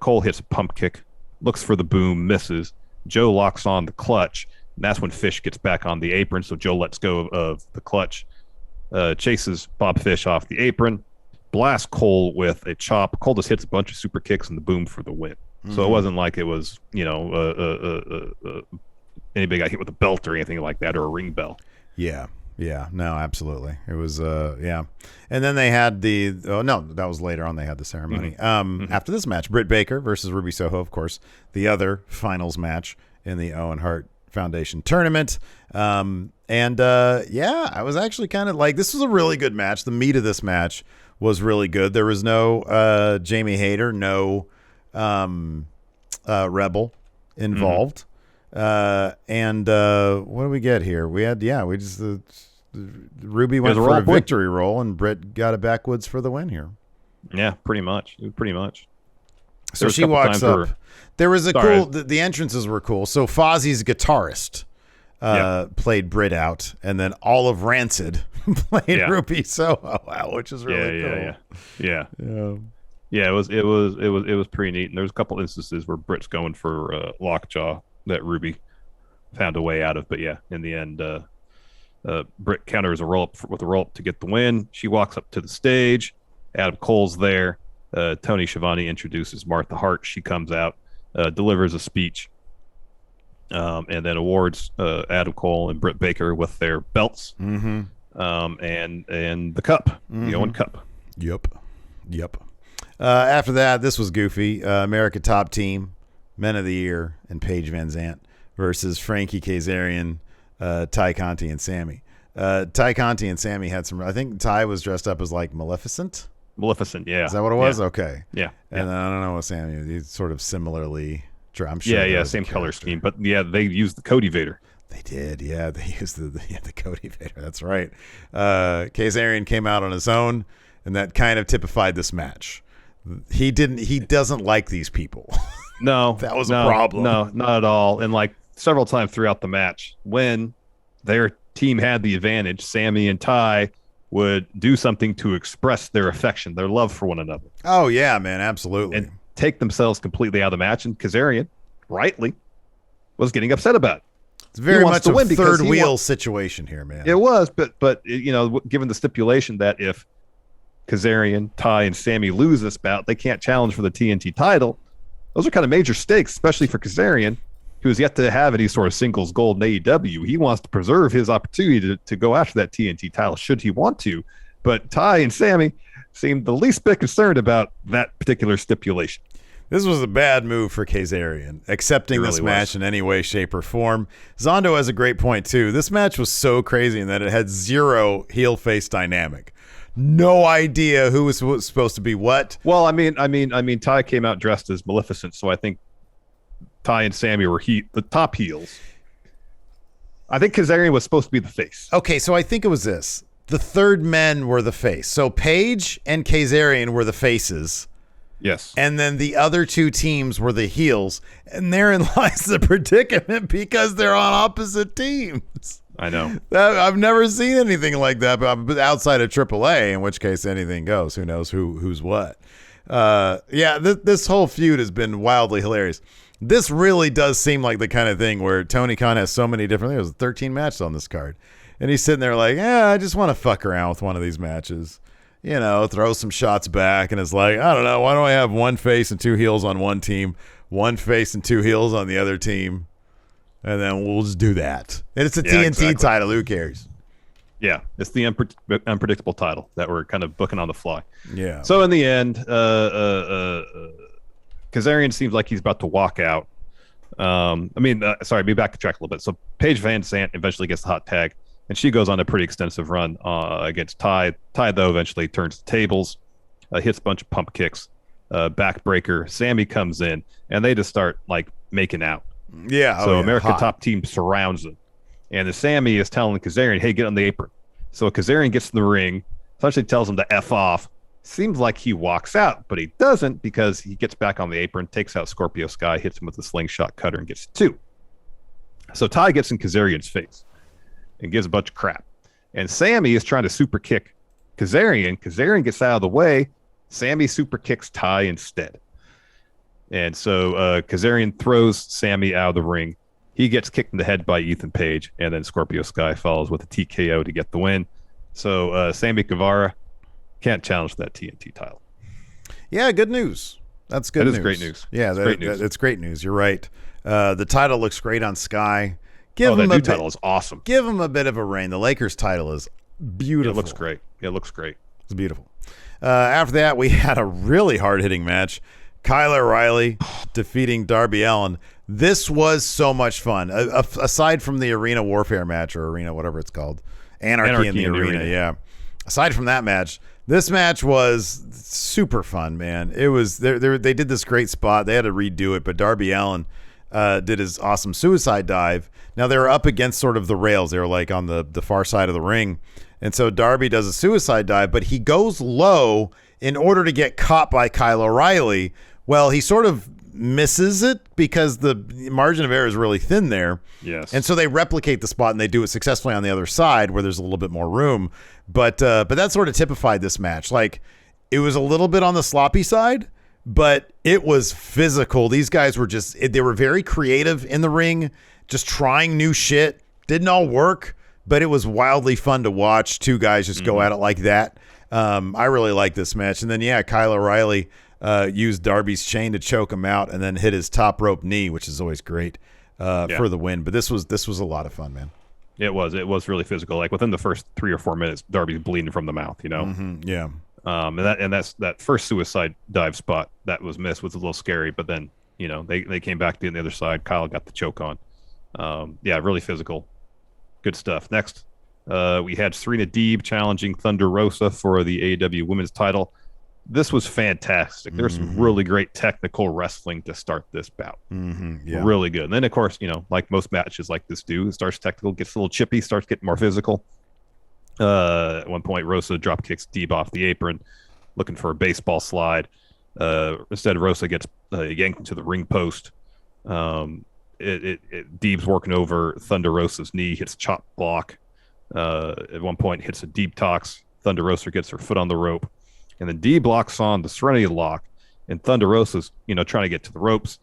Cole hits a pump kick, looks for the boom, misses. Joe locks on the clutch, and that's when Fish gets back on the apron, so Joe lets go of the clutch, chases Bob Fish off the apron, blasts Cole with a chop. Cole just hits a bunch of super kicks and the boom for the win. So it wasn't like it was, anybody got hit with a belt or anything like that, or a ring bell. Yeah, no, absolutely. It was, And then they had that was later on. They had the ceremony. After this match, Britt Baker versus Ruby Soho, of course, the other finals match in the Owen Hart Foundation Tournament. I was actually kind of like, this was a really good match. The meat of this match was really good. There was no Jamie Hayter, no Rebel involved. What do we get here? We had, Ruby went for a victory roll, and Britt got a backwoods for the win here. Yeah, pretty much. So she walks up. There was the entrances were cool. So Fozzie's guitarist played Britt out, and then all of Rancid played Ruby Soho out, which is really cool. Yeah. It was pretty neat. And there was a couple instances where Britt's going for lockjaw that Ruby found a way out of, but in the end, Britt counters with a roll up to get the win. She walks up to the stage. Adam Cole's there. Tony Schiavone introduces Martha Hart. She comes out, delivers a speech, and then awards Adam Cole and Britt Baker with their belts, and the cup, the Owen Cup. Yep. After that, this was goofy. America Top Team, Men of the Year, and Paige Van Zant versus Frankie Kazarian, Ty Conti, and Sammy. Ty Conti and Sammy had some. I think Ty was dressed up as like Maleficent. Yeah. Is that what it was? Okay. Yeah. And I don't know what Sammy. He's sort of similarly. I'm sure. Yeah. Same color scheme, but they used the Cody Vader. They did. Yeah, they used the Cody Vader. That's right. Kazarian came out on his own, and that kind of typified this match. He doesn't like these people. No, that was a problem. No, not at all. And like several times throughout the match, when their team had the advantage, Sammy and Ty would do something to express their affection, their love for one another. Oh yeah, man, absolutely. And take themselves completely out of the match. And Kazarian, rightly, was getting upset about it. It's very much a third wheel situation here, man. It was, but given the stipulation that if Kazarian, Ty, and Sammy lose this bout, they can't challenge for the TNT title. Those are kind of major stakes, especially for Kazarian, who has yet to have any sort of singles gold in AEW. He wants to preserve his opportunity to go after that TNT title should he want to. But Ty and Sammy seemed the least bit concerned about that particular stipulation. This was a bad move for Kazarian, accepting this match in any way, shape, or form. Zondo has a great point, too. This match was so crazy in that it had zero heel-face dynamic. No idea who was supposed to be what. Well, I mean, Ty came out dressed as Maleficent, so I think Ty and Sammy were the top heels. I think Kazarian was supposed to be the face. Okay, so I think it was this. The third men were the face. So Paige and Kazarian were the faces. Yes. And then the other two teams were the heels. And therein lies the predicament because they're on opposite teams. I know. I've never seen anything like that, but outside of AAA, in which case anything goes. Who knows who's what? This whole feud has been wildly hilarious. This really does seem like the kind of thing where Tony Khan has so many different things. There's 13 matches on this card. And he's sitting there like, I just want to fuck around with one of these matches. Throw some shots back, and it's like, I don't know, why don't I have one face and two heels on one team, one face and two heels on the other team, and then we'll just do that. And it's a TNT title. Who cares? Yeah, it's the unpredictable title that we're kind of booking on the fly. Yeah. So in the end, Kazarian seems like he's about to walk out. Sorry, be back to track a little bit. So Paige Van Zandt eventually gets the hot tag. And she goes on a pretty extensive run against Ty. Ty, though, eventually turns the tables, hits a bunch of pump kicks, backbreaker. Sammy comes in, and they just start, making out. Yeah. So American Top Team surrounds them. And the Sammy is telling Kazarian, hey, get on the apron. So Kazarian gets in the ring, essentially tells him to F off. Seems like he walks out, but he doesn't because he gets back on the apron, takes out Scorpio Sky, hits him with a slingshot cutter, and gets 2. So Ty gets in Kazarian's face and gives a bunch of crap. And Sammy is trying to super kick Kazarian. Kazarian gets out of the way. Sammy super kicks Ty instead. And so Kazarian throws Sammy out of the ring. He gets kicked in the head by Ethan Page, and then Scorpio Sky follows with a TKO to get the win. So Sammy Guevara can't challenge that TNT title. Yeah, good news. That's good news. That is great news. Yeah, it's great news. You're right. The title looks great on Sky. That new title is awesome. Give them a bit of a reign. The Lakers title is beautiful. It looks great. It's beautiful. After that, we had a really hard-hitting match. Kyle O'Reilly defeating Darby Allin. This was so much fun. Aside from the Arena Warfare match, or Arena, whatever it's called. Anarchy in the Arena, yeah. Aside from that match, this match was super fun, man. It was they did this great spot. They had to redo it, but Darby Allin did his awesome suicide dive. Now they were up against sort of the rails. They were like on the far side of the ring. And so Darby does a suicide dive, but he goes low in order to get caught by Kyle O'Reilly. Well, he sort of misses it because the margin of error is really thin there. Yes. And so they replicate the spot and they do it successfully on the other side where there's a little bit more room. But that sort of typified this match. Like, it was a little bit on the sloppy side, but it was physical. These guys were they were very creative in the ring, just trying new shit. Didn't all work, but it was wildly fun to watch two guys just go at it like that. I really like this match. And then, Kyle O'Reilly used Darby's chain to choke him out and then hit his top rope knee, which is always great for the win. But this was a lot of fun, man. It was really physical. Like within the first 3 or 4 minutes, Darby's bleeding from the mouth, Mm-hmm, yeah. And that's that first suicide dive spot that was missed was a little scary, but then they came back to the other side. Kyle got the choke on. Really physical, good stuff. Next, we had Serena Deeb challenging Thunder Rosa for the AEW Women's Title. This was fantastic. There's some really great technical wrestling to start this bout. Really good. And then, of course, like most matches like this do, it starts technical, gets a little chippy, starts getting more physical. At one point, Rosa drop kicks Deeb off the apron, looking for a baseball slide. Instead, Rosa gets yanked into the ring post. Deeb's working over Thunder Rosa's knee, hits chop block. At one point, hits a deep tox. Thunder Rosa gets her foot on the rope. And then Deeb locks on the Serenity Lock, and Thunder Rosa's, trying to get to the ropes.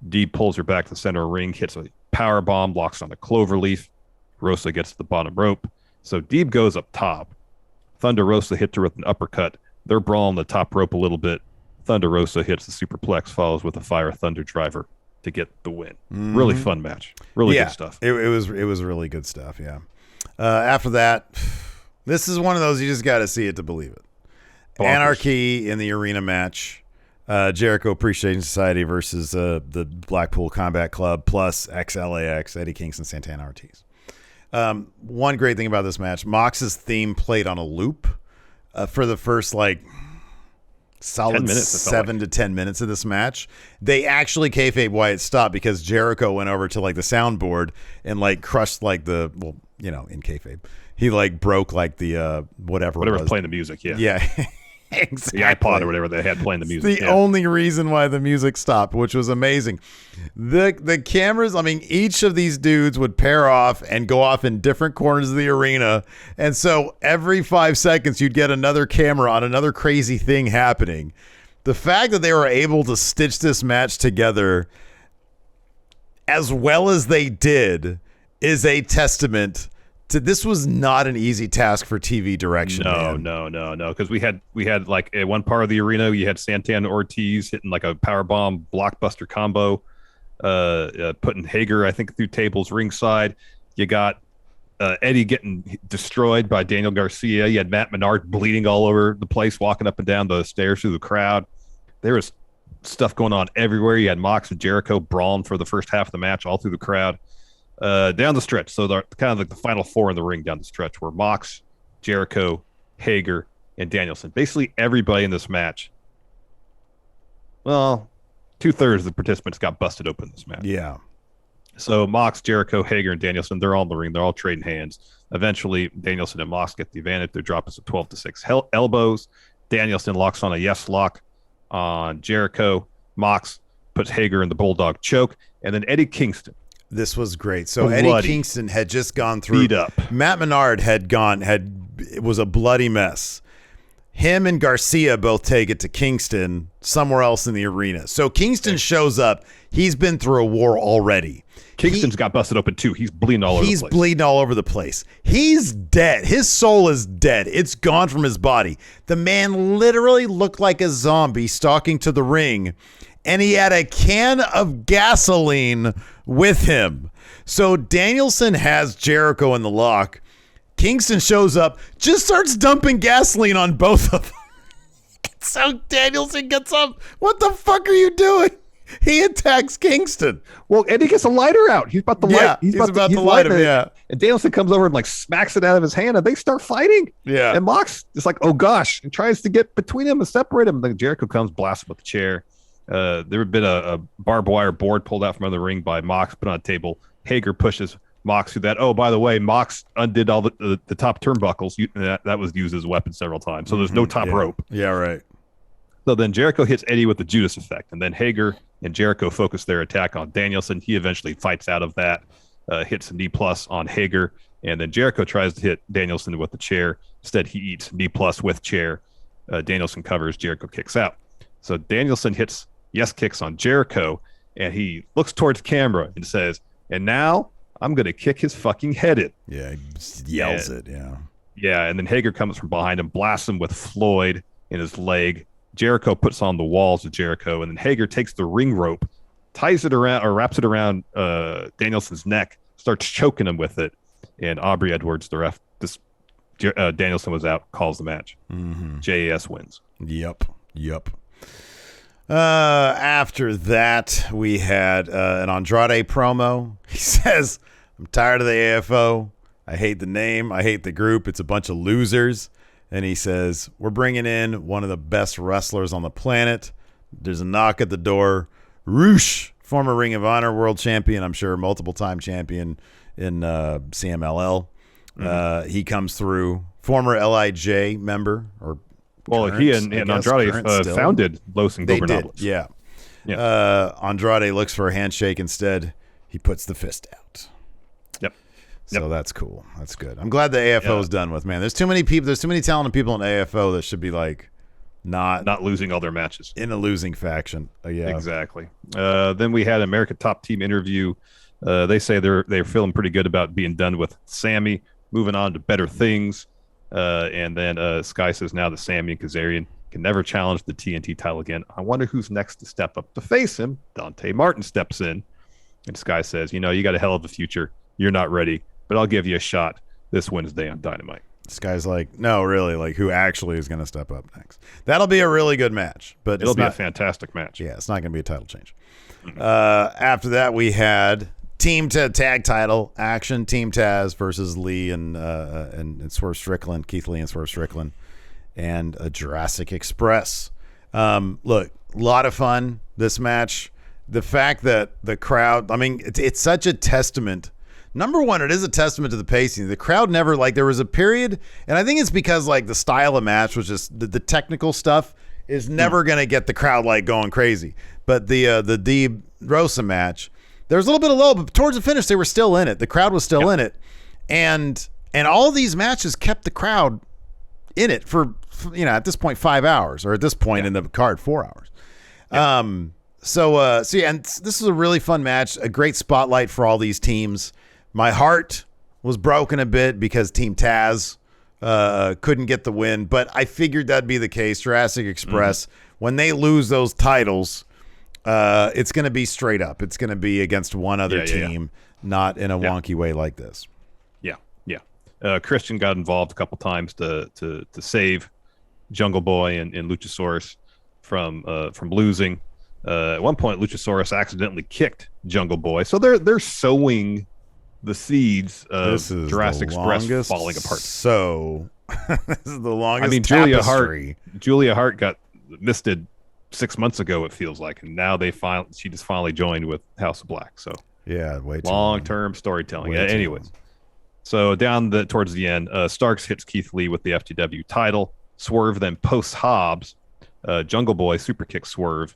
Deeb pulls her back to the center of the ring, hits a power bomb, locks on the cloverleaf. Rosa gets to the bottom rope. So Deeb goes up top. Thunder Rosa hits her with an uppercut. They're brawling the top rope a little bit. Thunder Rosa hits the superplex, follows with a Fire Thunder driver to get the win. Really fun match. Really good stuff. It was really good stuff, yeah. After that, this is one of those you just got to see it to believe it. Bonkers. Anarchy in the Arena match. Jericho Appreciation Society versus the Blackpool Combat Club plus XLAX, Eddie Kingston, Santana Ortiz. One great thing about this match, Mox's theme played on a loop for the first solid 7 to 10 minutes of this match. They actually kayfabe why it stopped because Jericho went over to the soundboard and crushed in kayfabe. He broke the whatever it was playing the music. Yeah. Exactly. The iPod or whatever they had playing the music. The only reason why the music stopped, which was amazing. The cameras, each of these dudes would pair off and go off in different corners of the arena. And so every 5 seconds, you'd get another camera on another crazy thing happening. The fact that they were able to stitch this match together as well as they did is a testament this was not an easy task for TV direction. No. Because we had at one part of the arena, you had Santana Ortiz hitting a powerbomb blockbuster combo, putting Hager, I think, through tables ringside. You got Eddie getting destroyed by Daniel Garcia. You had Matt Menard bleeding all over the place, walking up and down the stairs through the crowd. There was stuff going on everywhere. You had Mox and Jericho brawling for the first half of the match all through the crowd. Down the stretch, so they're kind of the final four in the ring down the stretch were Mox, Jericho, Hager, and Danielson. Basically everybody in this match. Well, 2/3 of the participants got busted open in this match. Yeah. So Mox, Jericho, Hager, and Danielson, they're all in the ring. They're all trading hands. Eventually, Danielson and Mox get the advantage. They're dropping some 12-6 elbows. Danielson locks on a yes lock on Jericho. Mox puts Hager in the Bulldog choke. And then Eddie Kingston. This was great. So Eddie Kingston had just gone through. Beat up. Matt Menard it was a bloody mess. Him and Garcia both take it to Kingston somewhere else in the arena. So Kingston shows up. He's been through a war already. Kingston's got busted open too. He's bleeding all over the place. He's bleeding all over the place. He's dead. His soul is dead. It's gone from his body. The man literally looked like a zombie stalking to the ring. And he had a can of gasoline with him. So Danielson has Jericho in the lock. Kingston shows up, just starts dumping gasoline on both of them. So Danielson gets up. What the fuck are you doing? He attacks Kingston. Well, Eddie gets a lighter out. He's about to light. He's about to light him. Yeah. And Danielson comes over and smacks it out of his hand, and they start fighting. Yeah. And Mox is like, oh gosh, and tries to get between them and separate him. Then Jericho comes, blasts him with the chair. There had been a barbed wire board pulled out from under the ring by Mox, put on a table. Hager pushes Mox through that. Oh, by the way, Mox undid all the top turnbuckles. That was used as a weapon several times. So there's no top rope. Yeah, right. So then Jericho hits Eddie with the Judas effect. And then Hager and Jericho focus their attack on Danielson. He eventually fights out of that, hits a knee plus on Hager. And then Jericho tries to hit Danielson with the chair. Instead, he eats knee plus with chair. Danielson covers. Jericho kicks out. So Danielson hits kicks on Jericho, and he looks towards camera and says, and now I'm going to kick his fucking head in. Yeah, he yells it, yeah. Yeah, and then Hager comes from behind him, blasts him with Floyd in his leg. Jericho puts on the walls of Jericho, and then Hager takes the ring rope, ties it around, or wraps it around Danielson's neck, starts choking him with it, and Aubrey Edwards, the ref, Danielson was out, calls the match. Mm-hmm. JAS wins. Yep. After that, we had an Andrade promo. He says, I'm tired of the AFO. I hate the name. I hate the group. It's a bunch of losers. And he says, we're bringing in one of the best wrestlers on the planet. There's a knock at the door. Roosh, former Ring of Honor world champion, I'm sure multiple-time champion in CMLL. Mm-hmm. He comes through. Former LIJ member or he and Andrade founded Los Ingobernables. Yeah. Andrade looks for a handshake instead. He puts the fist out. Yep. So that's cool. That's good. I'm glad the AFO is done with, man. There's too many people. There's too many talented people in AFO that should be not losing all their matches in a losing faction. Yeah. Exactly. Then we had America Top Team interview. They say they're feeling pretty good about being done with Sammy, moving on to better things. And then Sky says now that Sammy and Kazarian can never challenge the TNT title again. I wonder who's next to step up to face him. Dante Martin steps in. And Sky says, you got a hell of a future. You're not ready, but I'll give you a shot this Wednesday on Dynamite. This guy's like, no, really, like who actually is going to step up next? That'll be a really good match, but it'll be a fantastic match. Yeah, it's not going to be a title change. After that, we had tag title action. Team Taz versus Lee and Swerve Strickland, Keith Lee and Swerve Strickland, and a Jurassic Express. Look, a lot of fun this match. The fact that the crowd, I mean, it's such a testament. Number one, it is a testament to the pacing. The crowd never, like, there was a period, and I think it's because, like, the style of match was just the technical stuff is never going to get the crowd, like, going crazy. But the Deeb Rosa match, there was a little bit of low, but towards the finish, they were still in it. The crowd was still in it. And all these matches kept the crowd in it for, you know, at this point, 5 hours, or at this point in the card, 4 hours. So yeah, and this was a really fun match, a great spotlight for all these teams. My heart was broken a bit because Team Taz couldn't get the win, but I figured that'd be the case. Jurassic Express, when they lose those titles, it's going to be straight up. It's going to be against one other team, not in a wonky way like this. Christian got involved a couple times to save Jungle Boy and Luchasaurus from losing. At one point, Luchasaurus accidentally kicked Jungle Boy, so they're sowing the seeds of Jurassic Express falling apart. So this is the longest. I mean, tapestry. Julia Hart got misted 6 months ago, it feels like, and now she just finally joined with House of Black. So yeah, way too long-term storytelling. Way anyways, so towards the end, Starks hits Keith Lee with the FTW title. Swerve then posts Hobbs. Jungle Boy super kicks Swerve.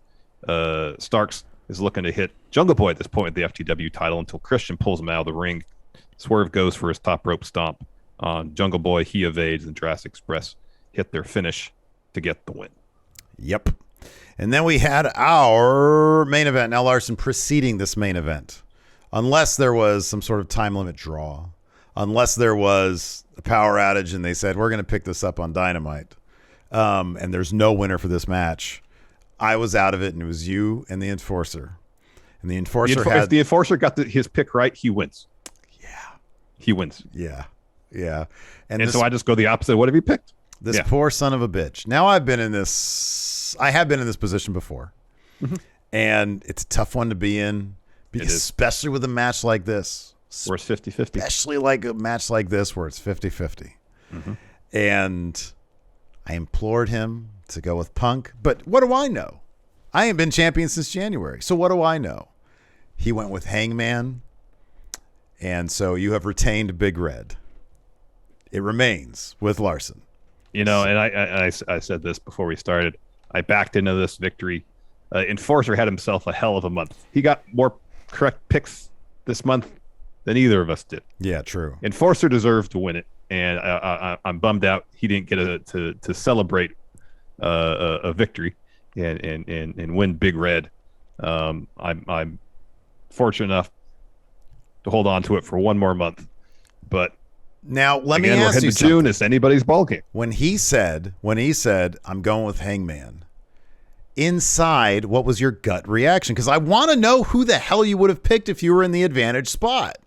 Starks is looking to hit Jungle Boy at this point with the FTW title until Christian pulls him out of the ring. Swerve goes for his top rope stomp on Jungle Boy. He evades, and Jurassic Express hit their finish to get the win. Yep. And then we had our main event. Now, Larson, preceding this main event, unless there was some sort of time limit draw, unless there was a power outage and they said, we're going to pick this up on Dynamite, and there's no winner for this match, I was out of it, and it was you and the Enforcer. And the Enforcer if the Enforcer got his pick right, he wins. Yeah. He wins. Yeah. And so I just go the opposite. What have you picked? This poor son of a bitch. Now I have been in this position before. Mm-hmm. And it's a tough one to be in, especially with a match like this. Where it's 50-50. Especially like a match like this where it's 50-50. Mm-hmm. And I implored him to go with Punk, but what do I know? I ain't been champion since January, so what do I know? He went with Hangman, and so you have retained Big Red. It remains with Larson. You know, and I said this before we started. I backed into this victory. Enforcer had himself a hell of a month. He got more correct picks this month than either of us did. Yeah, true. Enforcer deserved to win it, and I'm bummed out he didn't get to celebrate a victory and win Big Red. I'm fortunate enough to hold on to it for one more month, but now let me ask you something. June is anybody's ballgame. When he said I'm going with Hangman, inside, what was your gut reaction? Because I want to know who the hell you would have picked if you were in the advantage spot.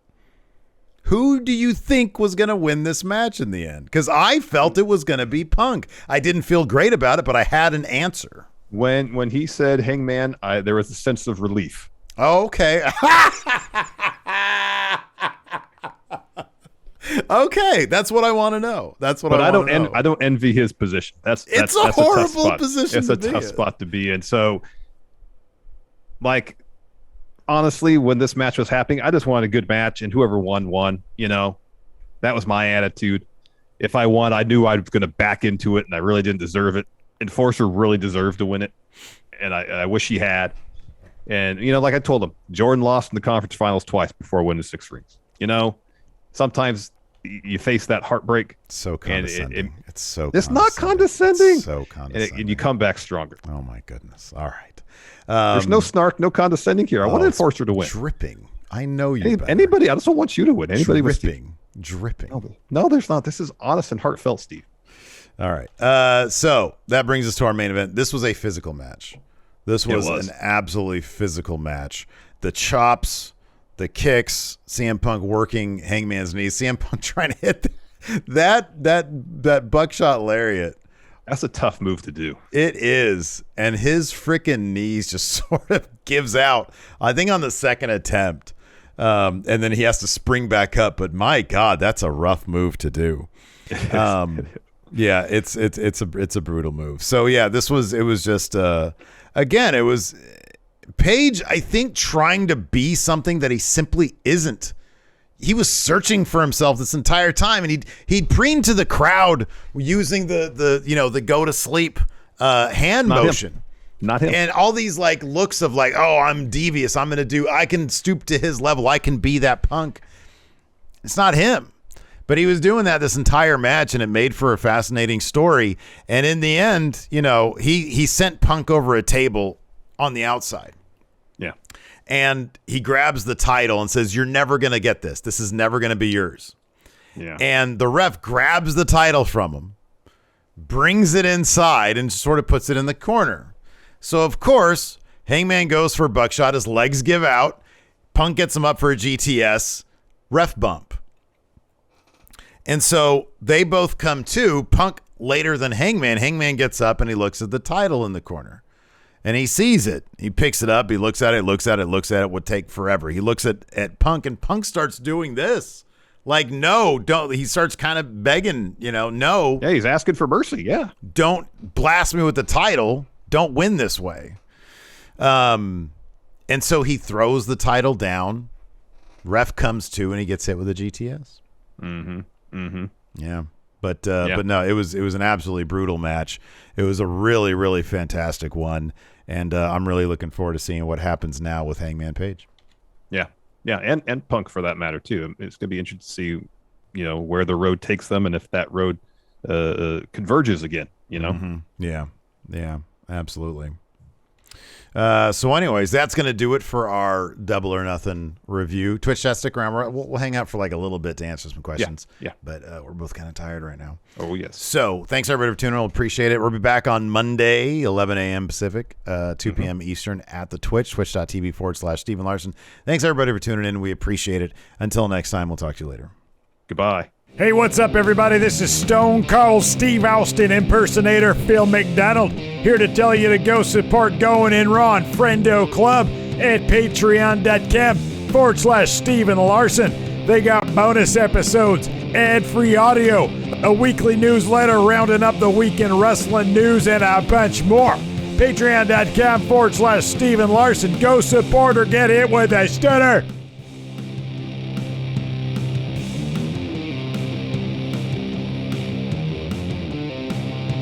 Who do you think was going to win this match in the end? Because I felt it was going to be Punk. I didn't feel great about it, but I had an answer. When he said Hangman, there was a sense of relief. Oh, okay. Okay, that's what I want to know. I don't envy his position. That's a horrible position. It's a tough spot to be in. So, like, honestly, when this match was happening, I just wanted a good match, and whoever won. You know, that was my attitude. If I won, I knew I was going to back into it, and I really didn't deserve it. Enforcer really deserved to win it, and I wish he had. And, you know, like I told him, Jordan lost in the conference finals twice before winning 6 rings. You know, sometimes you face that heartbreak. So condescending. It's not condescending. So condescending. And you come back stronger. Oh, my goodness. All right. There's no snark, no condescending here. I want Enforcer to win. Dripping. I know you. Anybody. I just don't want you to win. Anybody dripping. No, there's not. This is honest and heartfelt, Steve. All right. So that brings us to our main event. This was a physical match. This was an absolutely physical match. The chops, the kicks, CM Punk working Hangman's knees, CM Punk trying to hit That buckshot lariat. That's a tough move to do. It is. And his freaking knees just sort of gives out, I think, on the second attempt. And then he has to spring back up. But my God, that's a rough move to do. Yeah, it's a brutal move. So yeah, it was just again, it was Page, I think, trying to be something that he simply isn't. He was searching for himself this entire time, and he'd preen to the crowd using the go to sleep hand motion. Not him. And all these like looks of like, oh, I'm devious. I can stoop to his level. I can be that Punk. It's not him. But he was doing that this entire match, and it made for a fascinating story. And in the end, he sent Punk over a table on the outside. Yeah. And he grabs the title and says, "You're never going to get this. This is never going to be yours." Yeah. And the ref grabs the title from him, brings it inside, and sort of puts it in the corner. So, of course, Hangman goes for a buckshot. His legs give out. Punk gets him up for a GTS. Ref bump. And so they both come to. Punk later than Hangman. Hangman gets up and he looks at the title in the corner. And he sees it. He picks it up. He looks at it, looks at it. It would take forever. He looks at Punk, and Punk starts doing this. Like, no, don't. He starts kind of begging, no. Yeah, he's asking for mercy. Yeah. Don't blast me with the title. Don't win this way. And so he throws the title down. Ref comes to, and he gets hit with a GTS. Mm-hmm. Mm-hmm. Yeah. But no, it was an absolutely brutal match. It was a really, really fantastic one, and I'm really looking forward to seeing what happens now with Hangman Page. Yeah, and Punk for that matter too. It's going to be interesting to see, where the road takes them, and if that road converges again. Mm-hmm. Yeah, absolutely. So anyways, that's going to do it for our Double or Nothing review. Twitch chat, stick around. We'll hang out for like a little bit to answer some questions. Yeah. But we're both kind of tired right now. Oh, yes. So thanks everybody for tuning in. We'll appreciate it. We'll be back on Monday, 11 a.m. Pacific, 2 p.m. Eastern at the Twitch, twitch.tv/Steven Larson. Thanks everybody for tuning in. We appreciate it. Until next time, we'll talk to you later. Goodbye. Hey, what's up, everybody? This is Stone Cold Steve Austin impersonator Phil McDonald, here to tell you to go support Going In Raw and Friendo Club at patreon.com/Steven Larson. They got bonus episodes, ad-free audio, a weekly newsletter rounding up the weekend wrestling news, and a bunch more. Patreon.com/Steven Larson. Go support or get hit with a stunner.